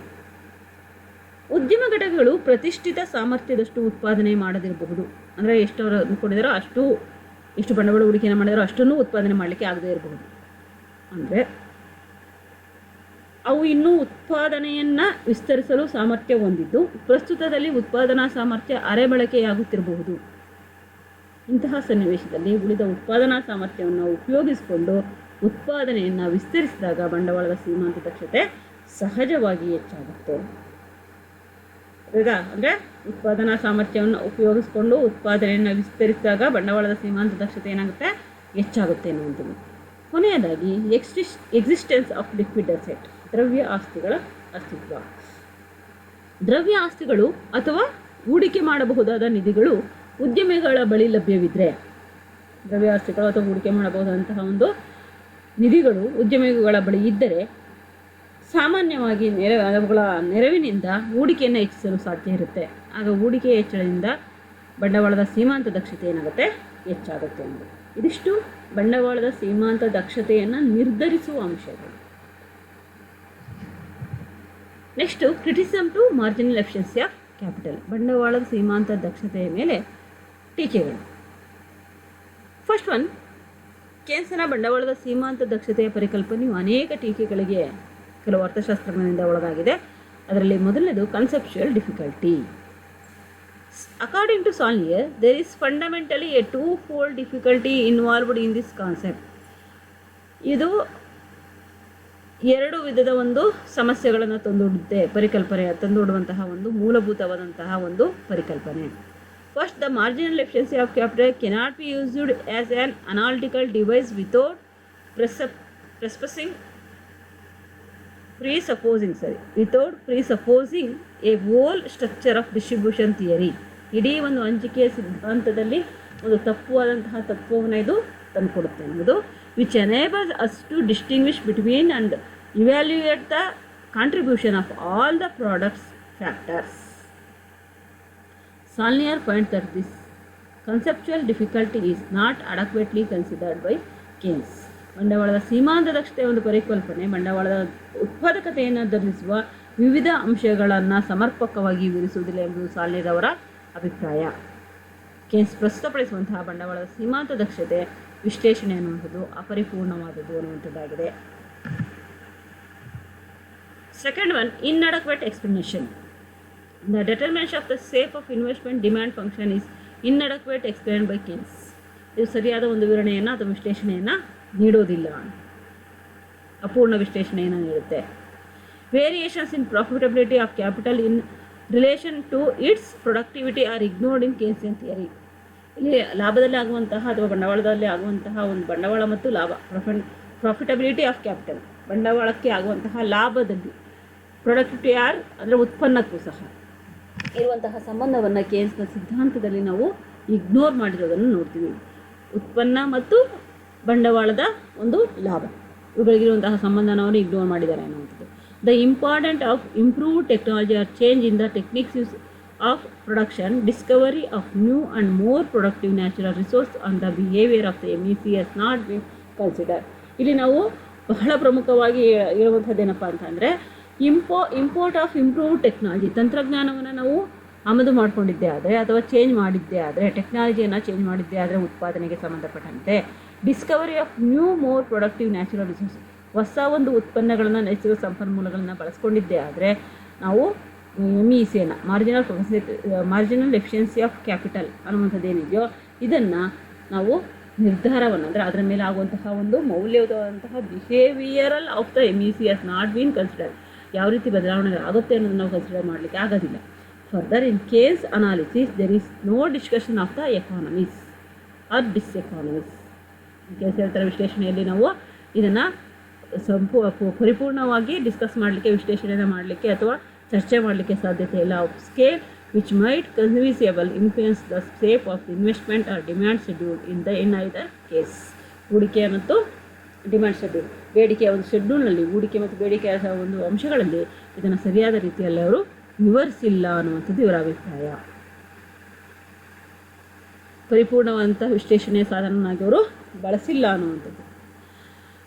S1: ಉದ್ಯಮ ಘಟಕಗಳು ಪ್ರತಿಷ್ಠಿತ ಸಾಮರ್ಥ್ಯದಷ್ಟು ಉತ್ಪಾದನೆ ಮಾಡದಿರಬಹುದು. ಅಂದರೆ ಎಷ್ಟು ಅವರು ಅಂದ್ಕೊಂಡಿದಾರೋ ಅಷ್ಟು, ಎಷ್ಟು ಬಂಡವಾಳ ಹೂಡಿಕೆಯನ್ನು ಮಾಡಿದಾರೋ ಅಷ್ಟನ್ನು ಉತ್ಪಾದನೆ ಮಾಡಲಿಕ್ಕೆ ಆಗದೇ ಇರಬಹುದು. ಅಂದರೆ ಅವು ಇನ್ನೂ ಉತ್ಪಾದನೆಯನ್ನು ವಿಸ್ತರಿಸಲು ಸಾಮರ್ಥ್ಯ ಹೊಂದಿದ್ದು ಪ್ರಸ್ತುತದಲ್ಲಿ ಉತ್ಪಾದನಾ ಸಾಮರ್ಥ್ಯ ಅರೆ ಬಳಕೆಯಾಗುತ್ತಿರಬಹುದು. ಇಂತಹ ಸನ್ನಿವೇಶದಲ್ಲಿ ಉಳಿದ ಉತ್ಪಾದನಾ ಸಾಮರ್ಥ್ಯವನ್ನು ಉಪಯೋಗಿಸಿಕೊಂಡು ಉತ್ಪಾದನೆಯನ್ನು ವಿಸ್ತರಿಸಿದಾಗ ಬಂಡವಾಳದ ಸೀಮಾಂತ ದಕ್ಷತೆ ಸಹಜವಾಗಿ ಹೆಚ್ಚಾಗುತ್ತೆ. ಈಗ ಅಂದರೆ ಉತ್ಪಾದನಾ ಸಾಮರ್ಥ್ಯವನ್ನು ಉಪಯೋಗಿಸಿಕೊಂಡು ಉತ್ಪಾದನೆಯನ್ನು ವಿಸ್ತರಿಸಿದಾಗ ಬಂಡವಾಳದ ಸೀಮಾಂತ ದಕ್ಷತೆ ಏನಾಗುತ್ತೆ, ಹೆಚ್ಚಾಗುತ್ತೆ ಅನ್ನುವಂಥದ್ದು. ಕೊನೆಯದಾಗಿ ಎಕ್ಸಿಸ್ಟೆನ್ಸ್ ಆಫ್ ಲಿಕ್ವಿಡ್ ಅಸೆಟ್, ದ್ರವ್ಯ ಆಸ್ತಿಗಳ ಅಸ್ತಿತ್ವ. ದ್ರವ್ಯ ಆಸ್ತಿಗಳು ಅಥವಾ ಹೂಡಿಕೆ ಮಾಡಬಹುದಾದ ನಿಧಿಗಳು ಉದ್ಯಮಿಗಳ ಬಳಿ ಲಭ್ಯವಿದ್ದರೆ, ದ್ರವ್ಯ ಆಸ್ತಿಗಳು ಅಥವಾ ಹೂಡಿಕೆ ಮಾಡಬಹುದಾದಂತಹ ಒಂದು ನಿಧಿಗಳು ಉದ್ಯಮಿಗಳ ಬಳಿ ಇದ್ದರೆ ಸಾಮಾನ್ಯವಾಗಿ ಅವುಗಳ ನೆರವಿನಿಂದ ಹೂಡಿಕೆಯನ್ನು ಹೆಚ್ಚಿಸಲು ಸಾಧ್ಯ ಇರುತ್ತೆ. ಆಗ ಹೂಡಿಕೆ ಹೆಚ್ಚಳದಿಂದ ಬಂಡವಾಳದ ಸೀಮಾಂತ ದಕ್ಷತೆ ಏನಾಗುತ್ತೆ, ಹೆಚ್ಚಾಗುತ್ತೆ ಅನ್ನೋದು. ಇದಿಷ್ಟು ಬಂಡವಾಳದ ಸೀಮಾಂತ ದಕ್ಷತೆಯನ್ನು ನಿರ್ಧರಿಸುವ ಅಂಶಗಳು. Next, criticism to marginal efficiency of capital. ಬಂಡವಾಳದ ಸೀಮಾಂತ ದಕ್ಷತೆಯ ಮೇಲೆ ಟೀಕೆಗಳು. ಫಸ್ಟ್ ಒನ್, ಕೇನ್ಸ್ನ ಬಂಡವಾಳದ ಸೀಮಾಂತ ದಕ್ಷತೆಯ ಪರಿಕಲ್ಪನೆಯು ಅನೇಕ ಟೀಕೆಗಳಿಗೆ ಕೆಲವು ಅರ್ಥಶಾಸ್ತ್ರಗಳಿಂದ ಒಳಗಾಗಿದೆ. ಅದರಲ್ಲಿ ಮೊದಲನೇದು conceptual difficulty. According to Saulnier, there is fundamentally a two fold difficulty involved in this concept. ಇದು ಎರಡು ವಿಧದ ಒಂದು ಸಮಸ್ಯೆಗಳನ್ನು ತಂದೊಡ್ಡುವಂತಹ ಒಂದು ಮೂಲಭೂತವಾದಂತಹ ಒಂದು ಪರಿಕಲ್ಪನೆ. First, the marginal efficiency of capital cannot be used as on analytical device without presupposing a whole structure of distribution theory. ಇಡೀ ಒಂದು ಹಂಚಿಕೆಯ ಸಿದ್ಧಾಂತದಲ್ಲಿ ಒಂದು ತಪ್ಪುವಾದಂತಹ ತತ್ವವನ್ನು ಇದು ತಂದುಕೊಡುತ್ತೆ ಅನ್ನೋದು. Which enables us to distinguish between and evaluate the contribution of all the products factors. Saulnier points that this conceptual difficulty is not adequately considered by Keynes. ಬಂಡವಾಳದ ಸೀಮಾಂತ ದಕ್ಷತೆಯ ಒಂದು ಪರಿಕಲ್ಪನೆ ಬಂಡವಾಳದ ಉತ್ಪಾದಕತೆಯನ್ನು ಧರಿಸುವ ವಿವಿಧ ಅಂಶಗಳನ್ನು ಸಮರ್ಪಕವಾಗಿ ವಿವರಿಸುವುದಿಲ್ಲ ಎಂಬುದು ಸಾಲ್ನಿಯರ್ ಅವರ ಅಭಿಪ್ರಾಯ. ಕೇನ್ಸ್ ಪ್ರಸ್ತುತಪಡಿಸುವಂತಹ ಬಂಡವಾಳದ ಸೀಮಾಂತ ದಕ್ಷತೆ ವಿಶ್ಲೇಷಣೆ ಅನ್ನುವಂಥದ್ದು ಅಪರಿಪೂರ್ಣವಾದದ್ದು ಅನ್ನುವಂಥದ್ದಾಗಿದೆ. Second one, inadequate explanation. The determination of the shape of investment demand function is inadequate explained by Keynes. ಇದು ಸರಿಯಾದ ಒಂದು ವಿವರಣೆಯನ್ನು ಅಥವಾ ವಿಶ್ಲೇಷಣೆಯನ್ನು ನೀಡೋದಿಲ್ಲ, ಅಪೂರ್ಣ ವಿಶ್ಲೇಷಣೆಯನ್ನು ನೀಡುತ್ತೆ. Variations in profitability of capital in relation to its productivity are ignored in Keynesian theory. ಇಲ್ಲಿ ಲಾಭದಲ್ಲಿ ಆಗುವಂತಹ ಅಥವಾ ಬಂಡವಾಳದಲ್ಲಿ ಆಗುವಂತಹ ಒಂದು ಬಂಡವಾಳ ಮತ್ತು ಲಾಭ, ಪ್ರಾಫಿಟಬಿಲಿಟಿ ಆಫ್ ಕ್ಯಾಪಿಟಲ್, ಬಂಡವಾಳಕ್ಕೆ ಆಗುವಂತಹ ಲಾಭದಲ್ಲಿ ಪ್ರೊಡಕ್ಟಿವಿಟಿ ಆರ್ ಅಂದರೆ ಉತ್ಪನ್ನಕ್ಕೂ ಸಹ ಇರುವಂತಹ ಸಂಬಂಧವನ್ನು ಕೇನ್ಸ್ನ ಸಿದ್ಧಾಂತದಲ್ಲಿ ನಾವು ಇಗ್ನೋರ್ ಮಾಡಿರೋದನ್ನು ನೋಡ್ತೀವಿ. ಉತ್ಪನ್ನ ಮತ್ತು ಬಂಡವಾಳದ ಒಂದು ಲಾಭ ಇವುಗಳಿಗಿರುವಂತಹ ಸಂಬಂಧನ ಅವರು ಇಗ್ನೋರ್ ಮಾಡಿದ್ದಾರೆ ಅನ್ನುವಂಥದ್ದು. The important of improved technology R change in the techniques use of production, Discovery of new and more productive natural resource on the behaviour of the MEC has not been consider. ಇಲ್ಲಿ ನಾವು ಬಹಳ ಪ್ರಮುಖವಾಗಿ ಹೇಳುವಂಥದ್ದೇನಪ್ಪ ಅಂತಂದರೆ import of improved technology, ತಂತ್ರಜ್ಞಾನವನ್ನು ನಾವು ಆಮದು ಮಾಡಿಕೊಂಡಿದ್ದೇ ಆದರೆ ಅಥವಾ ಚೇಂಜ್ ಮಾಡಿದ್ದೇ ಆದರೆ, ಟೆಕ್ನಾಲಜಿಯನ್ನು ಚೇಂಜ್ ಮಾಡಿದ್ದೇ ಆದರೆ ಉತ್ಪಾದನೆಗೆ ಸಂಬಂಧಪಟ್ಟಂತೆ, Discovery of new more productive natural resource, ಹೊಸ ಒಂದು ಉತ್ಪನ್ನಗಳನ್ನು ನೈಸರ್ಗಿಕ ಸಂಪನ್ಮೂಲಗಳನ್ನು ಬಳಸ್ಕೊಂಡಿದ್ದೇ ಆದರೆ ನಾವು MECಯನ್ನು ಮಾರ್ಜಿನಲ್ ಎಫಿಷಿಯನ್ಸಿ ಆಫ್ ಕ್ಯಾಪಿಟಲ್ ಅನ್ನುವಂಥದ್ದು ಏನಿದೆಯೋ ಇದನ್ನು ನಾವು ನಿರ್ಧಾರವನ್ನು ಅಂದರೆ ಅದರ ಮೇಲೆ ಆಗುವಂತಹ ಒಂದು ಮೌಲ್ಯಯುತವಾದಂತಹ behavioral of the MEC has not been consider, ಯಾವ ರೀತಿ ಬದಲಾವಣೆಗಳಾಗುತ್ತೆ ಅನ್ನೋದನ್ನು ನಾವು ಕನ್ಸಿಡರ್ ಮಾಡಲಿಕ್ಕೆ ಆಗೋದಿಲ್ಲ. Further in Keynes analysis there is no discussion of the economies or diseconomies. Keynes ಹೇಳ್ತಾರೆ ವಿಶ್ಲೇಷಣೆಯಲ್ಲಿ ನಾವು ಇದನ್ನು ಪರಿಪೂರ್ಣವಾಗಿ ಡಿಸ್ಕಸ್ ಮಾಡಲಿಕ್ಕೆ, ವಿಶ್ಲೇಷಣೆಯನ್ನು ಮಾಡಲಿಕ್ಕೆ ಅಥವಾ ಚರ್ಚೆ ಮಾಡಲಿಕ್ಕೆ ಸಾಧ್ಯತೆ ಇಲ್ಲ. Of scale which might conceivably influence the shape of investment or demand schedule in either case. ಹೂಡಿಕೆ ಮತ್ತು ಡಿಮ್ಯಾಂಡ್ ಶೆಡ್ಯೂಲ್, ಬೇಡಿಕೆಯ ಒಂದು ಶೆಡ್ಯೂಲ್ನಲ್ಲಿ ಹೂಡಿಕೆ ಮತ್ತು ಬೇಡಿಕೆಯ ಒಂದು ಅಂಶಗಳಲ್ಲಿ ಇದನ್ನು ಸರಿಯಾದ ರೀತಿಯಲ್ಲಿ ಅವರು ವಿವರಿಸಿಲ್ಲ ಅನ್ನುವಂಥದ್ದು ಇವರ ಅಭಿಪ್ರಾಯ. ಪರಿಪೂರ್ಣವಾದಂಥ ವಿಶ್ಲೇಷಣೆಯ ಸಾಧನನಾಗಿ ಅವರು ಬಳಸಿಲ್ಲ ಅನ್ನುವಂಥದ್ದು.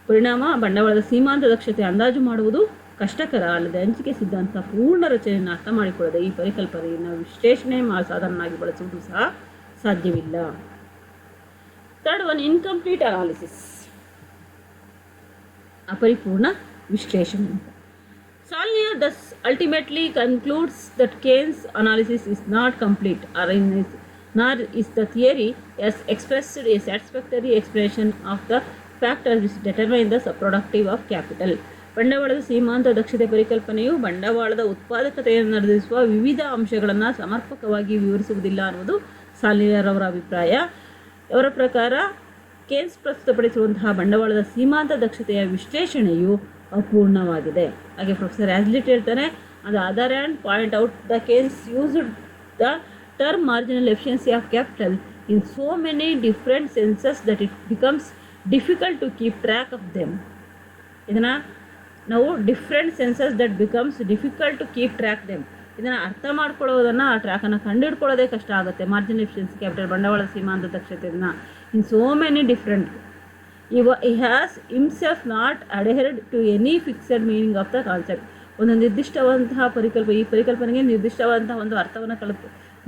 S1: ಪರಿಣಾಮ ಬಂಡವಾಳದ ಸೀಮಾಂತ ದಕ್ಷತೆ ಅಂದಾಜು ಮಾಡುವುದು ಕಷ್ಟಕರ. ಅಲ್ಲದೆ ಹಂಚಿಕೆ ಸಿದ್ಧಾಂತ ಪೂರ್ಣ ರಚನೆಯನ್ನು ಅರ್ಥ ಮಾಡಿಕೊಳ್ಳದೆ ಈ ಪರಿಕಲ್ಪನೆಯನ್ನು ವಿಶ್ಲೇಷಣೆ ಸಾಧನವಾಗಿ ಬಳಸುವುದು ಸಹ ಸಾಧ್ಯವಿಲ್ಲ. ಥರ್ಡ್ ಒನ್, ಇನ್ಕಂಪ್ಲೀಟ್ ಅನಾಲಿಸಿಸ್, ಅಪರಿಪೂರ್ಣ ವಿಶ್ಲೇಷಣೆ. Salia thus ultimately concludes that Keynes' analysis is not complete, nor is the theory as expressed a satisfactory explanation of the factors which determine the productive of capital. ಬಂಡವಾಳದ ಸೀಮಾಂತ ದಕ್ಷತೆ ಪರಿಕಲ್ಪನೆಯು ಬಂಡವಾಳದ ಉತ್ಪಾದಕತೆಯನ್ನು ನಿರ್ಧರಿಸುವ ವಿವಿಧ ಅಂಶಗಳನ್ನು ಸಮರ್ಪಕವಾಗಿ ವಿವರಿಸುವುದಿಲ್ಲ ಅನ್ನುವುದು ಸಾಲಿಯರ್ ಅವರ ಅಭಿಪ್ರಾಯ. ಅವರ ಪ್ರಕಾರ ಕೇನ್ಸ್ ಪ್ರಸ್ತುತಪಡಿಸಿರುವಂತಹ ಬಂಡವಾಳದ ಸೀಮಾಂತ ದಕ್ಷತೆಯ ವಿಶ್ಲೇಷಣೆಯು ಅಪೂರ್ಣವಾಗಿದೆ. ಹಾಗೆ ಪ್ರೊಫೆಸರ್ ಆಸ್ಲಿಟ್ ಹೇಳ್ತಾರೆ, on the other hand point out the Keynes used the term marginal efficiency of capital in so many different senses that it becomes difficult to keep track of them. ಇದನ್ನು ನಾವು different senses that becomes difficult to keep track them, ಇದನ್ನು ಅರ್ಥ ಮಾಡ್ಕೊಳ್ಳೋದನ್ನು, ಆ ಟ್ರ್ಯಾಕನ್ನು ಕಂಡುಹಿಡ್ಕೊಳ್ಳೋದೇ ಕಷ್ಟ ಆಗುತ್ತೆ. Marginal efficiency capital ಬಂಡವಾಳದ ಸೀಮಾಂತ ದಕ್ಷತೆಯನ್ನು ಇನ್ so many different. He has himself not adhered to any fixed meaning of the concept. ಒಂದು ನಿರ್ದಿಷ್ಟವಾದಂತಹ ಈ ಪರಿಕಲ್ಪನೆಗೆ ನಿರ್ದಿಷ್ಟವಾದಂತಹ ಒಂದು ಅರ್ಥವನ್ನು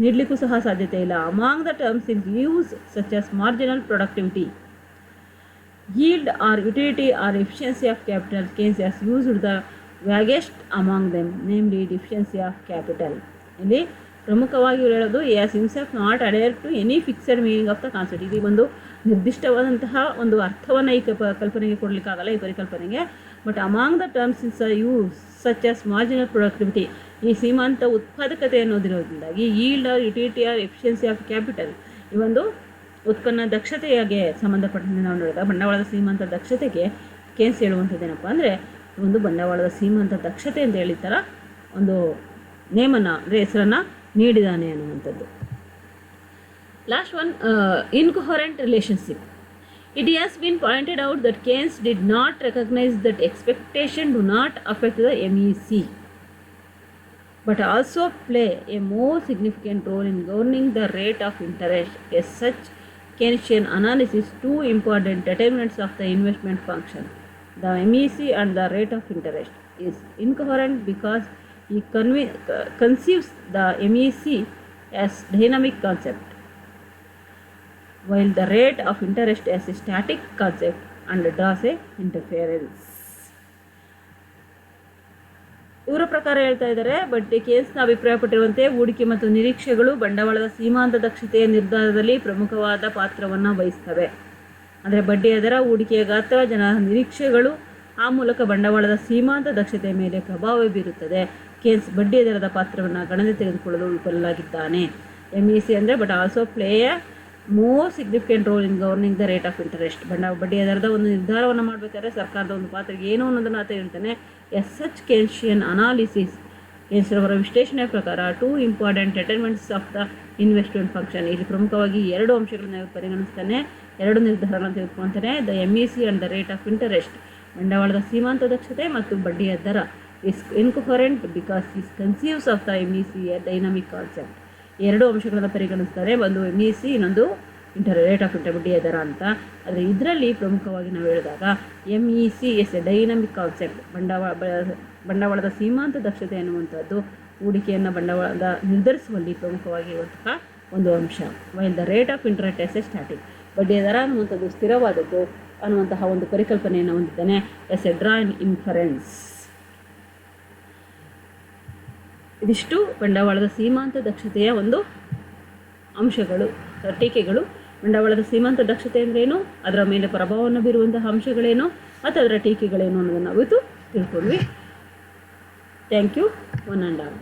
S1: ನೀಡಲಿಕ್ಕೂ ಸಹ ಸಾಧ್ಯತೆ ಇಲ್ಲ. Among the terms in use such as marginal productivity, yield or utility or efficiency of capital, Keynes has used the vaguest among them, namely efficiency of capital. ಇಲ್ಲಿ ಪ್ರಮುಖವಾಗಿ ಹೇಳೋದು is himself not adhere to any fixed meaning of the concept. ಇದು ಒಂದು ನಿರ್ದಿಷ್ಟವಾದಂತಹ ಒಂದು ಅರ್ಥವನ್ನು ಈ ಕಲ್ಪನೆಗೆ ಕೊಡಲಿಕ್ಕಾಗಲ್ಲ, ಈ ಪರಿಕಲ್ಪನೆಗೆ. But among the terms is use such as marginal productivity, ಈ ಸೀಮಾಂತ ಉತ್ಪಾದಕತೆ ಅನ್ನೋದಿರೋದ್ರಿಂದಾಗಿ yield or utility or efficiency of capital, ಈ ಒಂದು ಉತ್ಪನ್ನ ದಕ್ಷತೆಗೆ ಸಂಬಂಧಪಟ್ಟಂತೆ ನಾವು ನೋಡಿದಾಗ ಬಂಡವಾಳದ ಸೀಮಾಂತ ದಕ್ಷತೆಗೆ ಕೇನ್ಸ್ ಹೇಳುವಂಥದ್ದೇನಪ್ಪ ಅಂದರೆ, ಒಂದು ಬಂಡವಾಳದ ಸೀಮಾಂತ ದಕ್ಷತೆ ಅಂತ ಹೇಳಿ ಥರ ಒಂದು ನೇಮನ ಅಂದರೆ ಹೆಸರನ್ನು ನೀಡಿದ್ದಾನೆ ಅನ್ನುವಂಥದ್ದು. Last one, incoherent relationship. It has been pointed out that Keynes did not recognize that expectation do not affect the MEC, but also play a more significant role in governing the rate of interest. As such, Keynesian analysis two important determinants of the investment function, the MEC and the rate of interest, is incoherent because he conceives the MEC as dynamic concept, while the rate of interest as a static concept and draws a interference. ಇವರ ಪ್ರಕಾರ ಹೇಳ್ತಾ ಇದ್ದಾರೆ, but ಕೇನ್ಸ್ನ ಅಭಿಪ್ರಾಯಪಟ್ಟಿರುವಂತೆ ಹೂಡಿಕೆ ಮತ್ತು ನಿರೀಕ್ಷೆಗಳು ಬಂಡವಾಳದ ಸೀಮಾಂತ ದಕ್ಷತೆಯ ನಿರ್ಧಾರದಲ್ಲಿ ಪ್ರಮುಖವಾದ ಪಾತ್ರವನ್ನು ವಹಿಸ್ತವೆ. ಅಂದರೆ ಬಡ್ಡಿಯ ದರ, ಹೂಡಿಕೆಯ ಗಾತ್ರ, ಜನರ ನಿರೀಕ್ಷೆಗಳು, ಆ ಮೂಲಕ ಬಂಡವಾಳದ ಸೀಮಾಂತ ದಕ್ಷತೆಯ ಮೇಲೆ ಪ್ರಭಾವ ಬೀರುತ್ತದೆ. ಕೇನ್ಸ್ ಬಡ್ಡಿಯ ದರದ ಪಾತ್ರವನ್ನು ಗಣನೆ ತೆಗೆದುಕೊಳ್ಳಲು ವಿಫಲರಾಗಿದ್ದಾನೆ. MEC ಅಂದರೆ but also play A more significant role in governing the rate of interest. ಬಡ್ಡಿಯ ದರದ ಒಂದು ನಿರ್ಧಾರವನ್ನು ಮಾಡಬೇಕಾದ್ರೆ ಸರ್ಕಾರದ ಒಂದು ಪಾತ್ರ ಏನು ಅನ್ನೋದನ್ನು ಆತ ಹೇಳ್ತಾನೆ. ಎಸ್ ಸಚ್ ಕೇನ್ಶಿಯನ್ ಅನಾಲಿಸಿಸ್, ಕೇನ್ಸ್ರವರ ವಿಶ್ಲೇಷಣೆಯ ಪ್ರಕಾರ two important determinants of the investment function, ಇಲ್ಲಿ ಪ್ರಮುಖವಾಗಿ ಎರಡು ಅಂಶಗಳನ್ನು ಪರಿಗಣಿಸ್ತಾನೆ, ಎರಡು ನಿರ್ಧಾರಗಳನ್ನು ತೆಗೆದುಕೊಳ್ತಾನೆ. The MEC and the rate of interest, ಬಂಡವಾಳದ ಸೀಮಾಂತ ದಕ್ಷತೆ ಮತ್ತು ಬಡ್ಡಿಯ ದರ is incoherent because he conceives of the MEC a dynamic concept. ಎರಡು ಅಂಶಗಳನ್ನು ಪರಿಗಣಿಸ್ತಾರೆ, ಒಂದು MEC, ಇನ್ನೊಂದು ರೇಟ್ ಆಫ್ ಬಡ್ಡಿಯ ದರ ಅಂತ. ಆದರೆ ಇದರಲ್ಲಿ ಪ್ರಮುಖವಾಗಿ ನಾವು ಹೇಳಿದಾಗ MEC is a dynamic concept, ಬಂಡವಾಳದ ಸೀಮಾಂತ ದಕ್ಷತೆ ಅನ್ನುವಂಥದ್ದು ಹೂಡಿಕೆಯನ್ನು ಬಂಡವಾಳದ ನಿರ್ಧರಿಸುವಲ್ಲಿ ಪ್ರಮುಖವಾಗಿರುವಂತಹ ಒಂದು ಅಂಶ. While the rate of interest is a static, ಬಡ್ಡಿಯ ದರ ಅನ್ನುವಂಥದ್ದು ಸ್ಥಿರವಾದದ್ದು ಅನ್ನುವಂತಹ ಒಂದು ಪರಿಕಲ್ಪನೆಯನ್ನು ಹೊಂದಿದ್ದಾನೆ. Is a draw in inference. ಇದಿಷ್ಟು ಬಂಡವಾಳದ ಸೀಮಾಂತ ದಕ್ಷತೆಯ ಒಂದು ಅಂಶಗಳು, ಟೀಕೆಗಳು. ಬಂಡವಾಳದ ಸೀಮಾಂತ ದಕ್ಷತೆ ಅಂದ್ರೇನು, ಅದರ ಮೇಲೆ ಪ್ರಭಾವವನ್ನು ಬೀರುವಂತಹ ಅಂಶಗಳೇನು ಮತ್ತು ಅದರ ಟೀಕೆಗಳೇನು ಅನ್ನೋದನ್ನು ನಾವು ತಿಳ್ಕೊಂಡ್ವಿ. Thank you. One and all.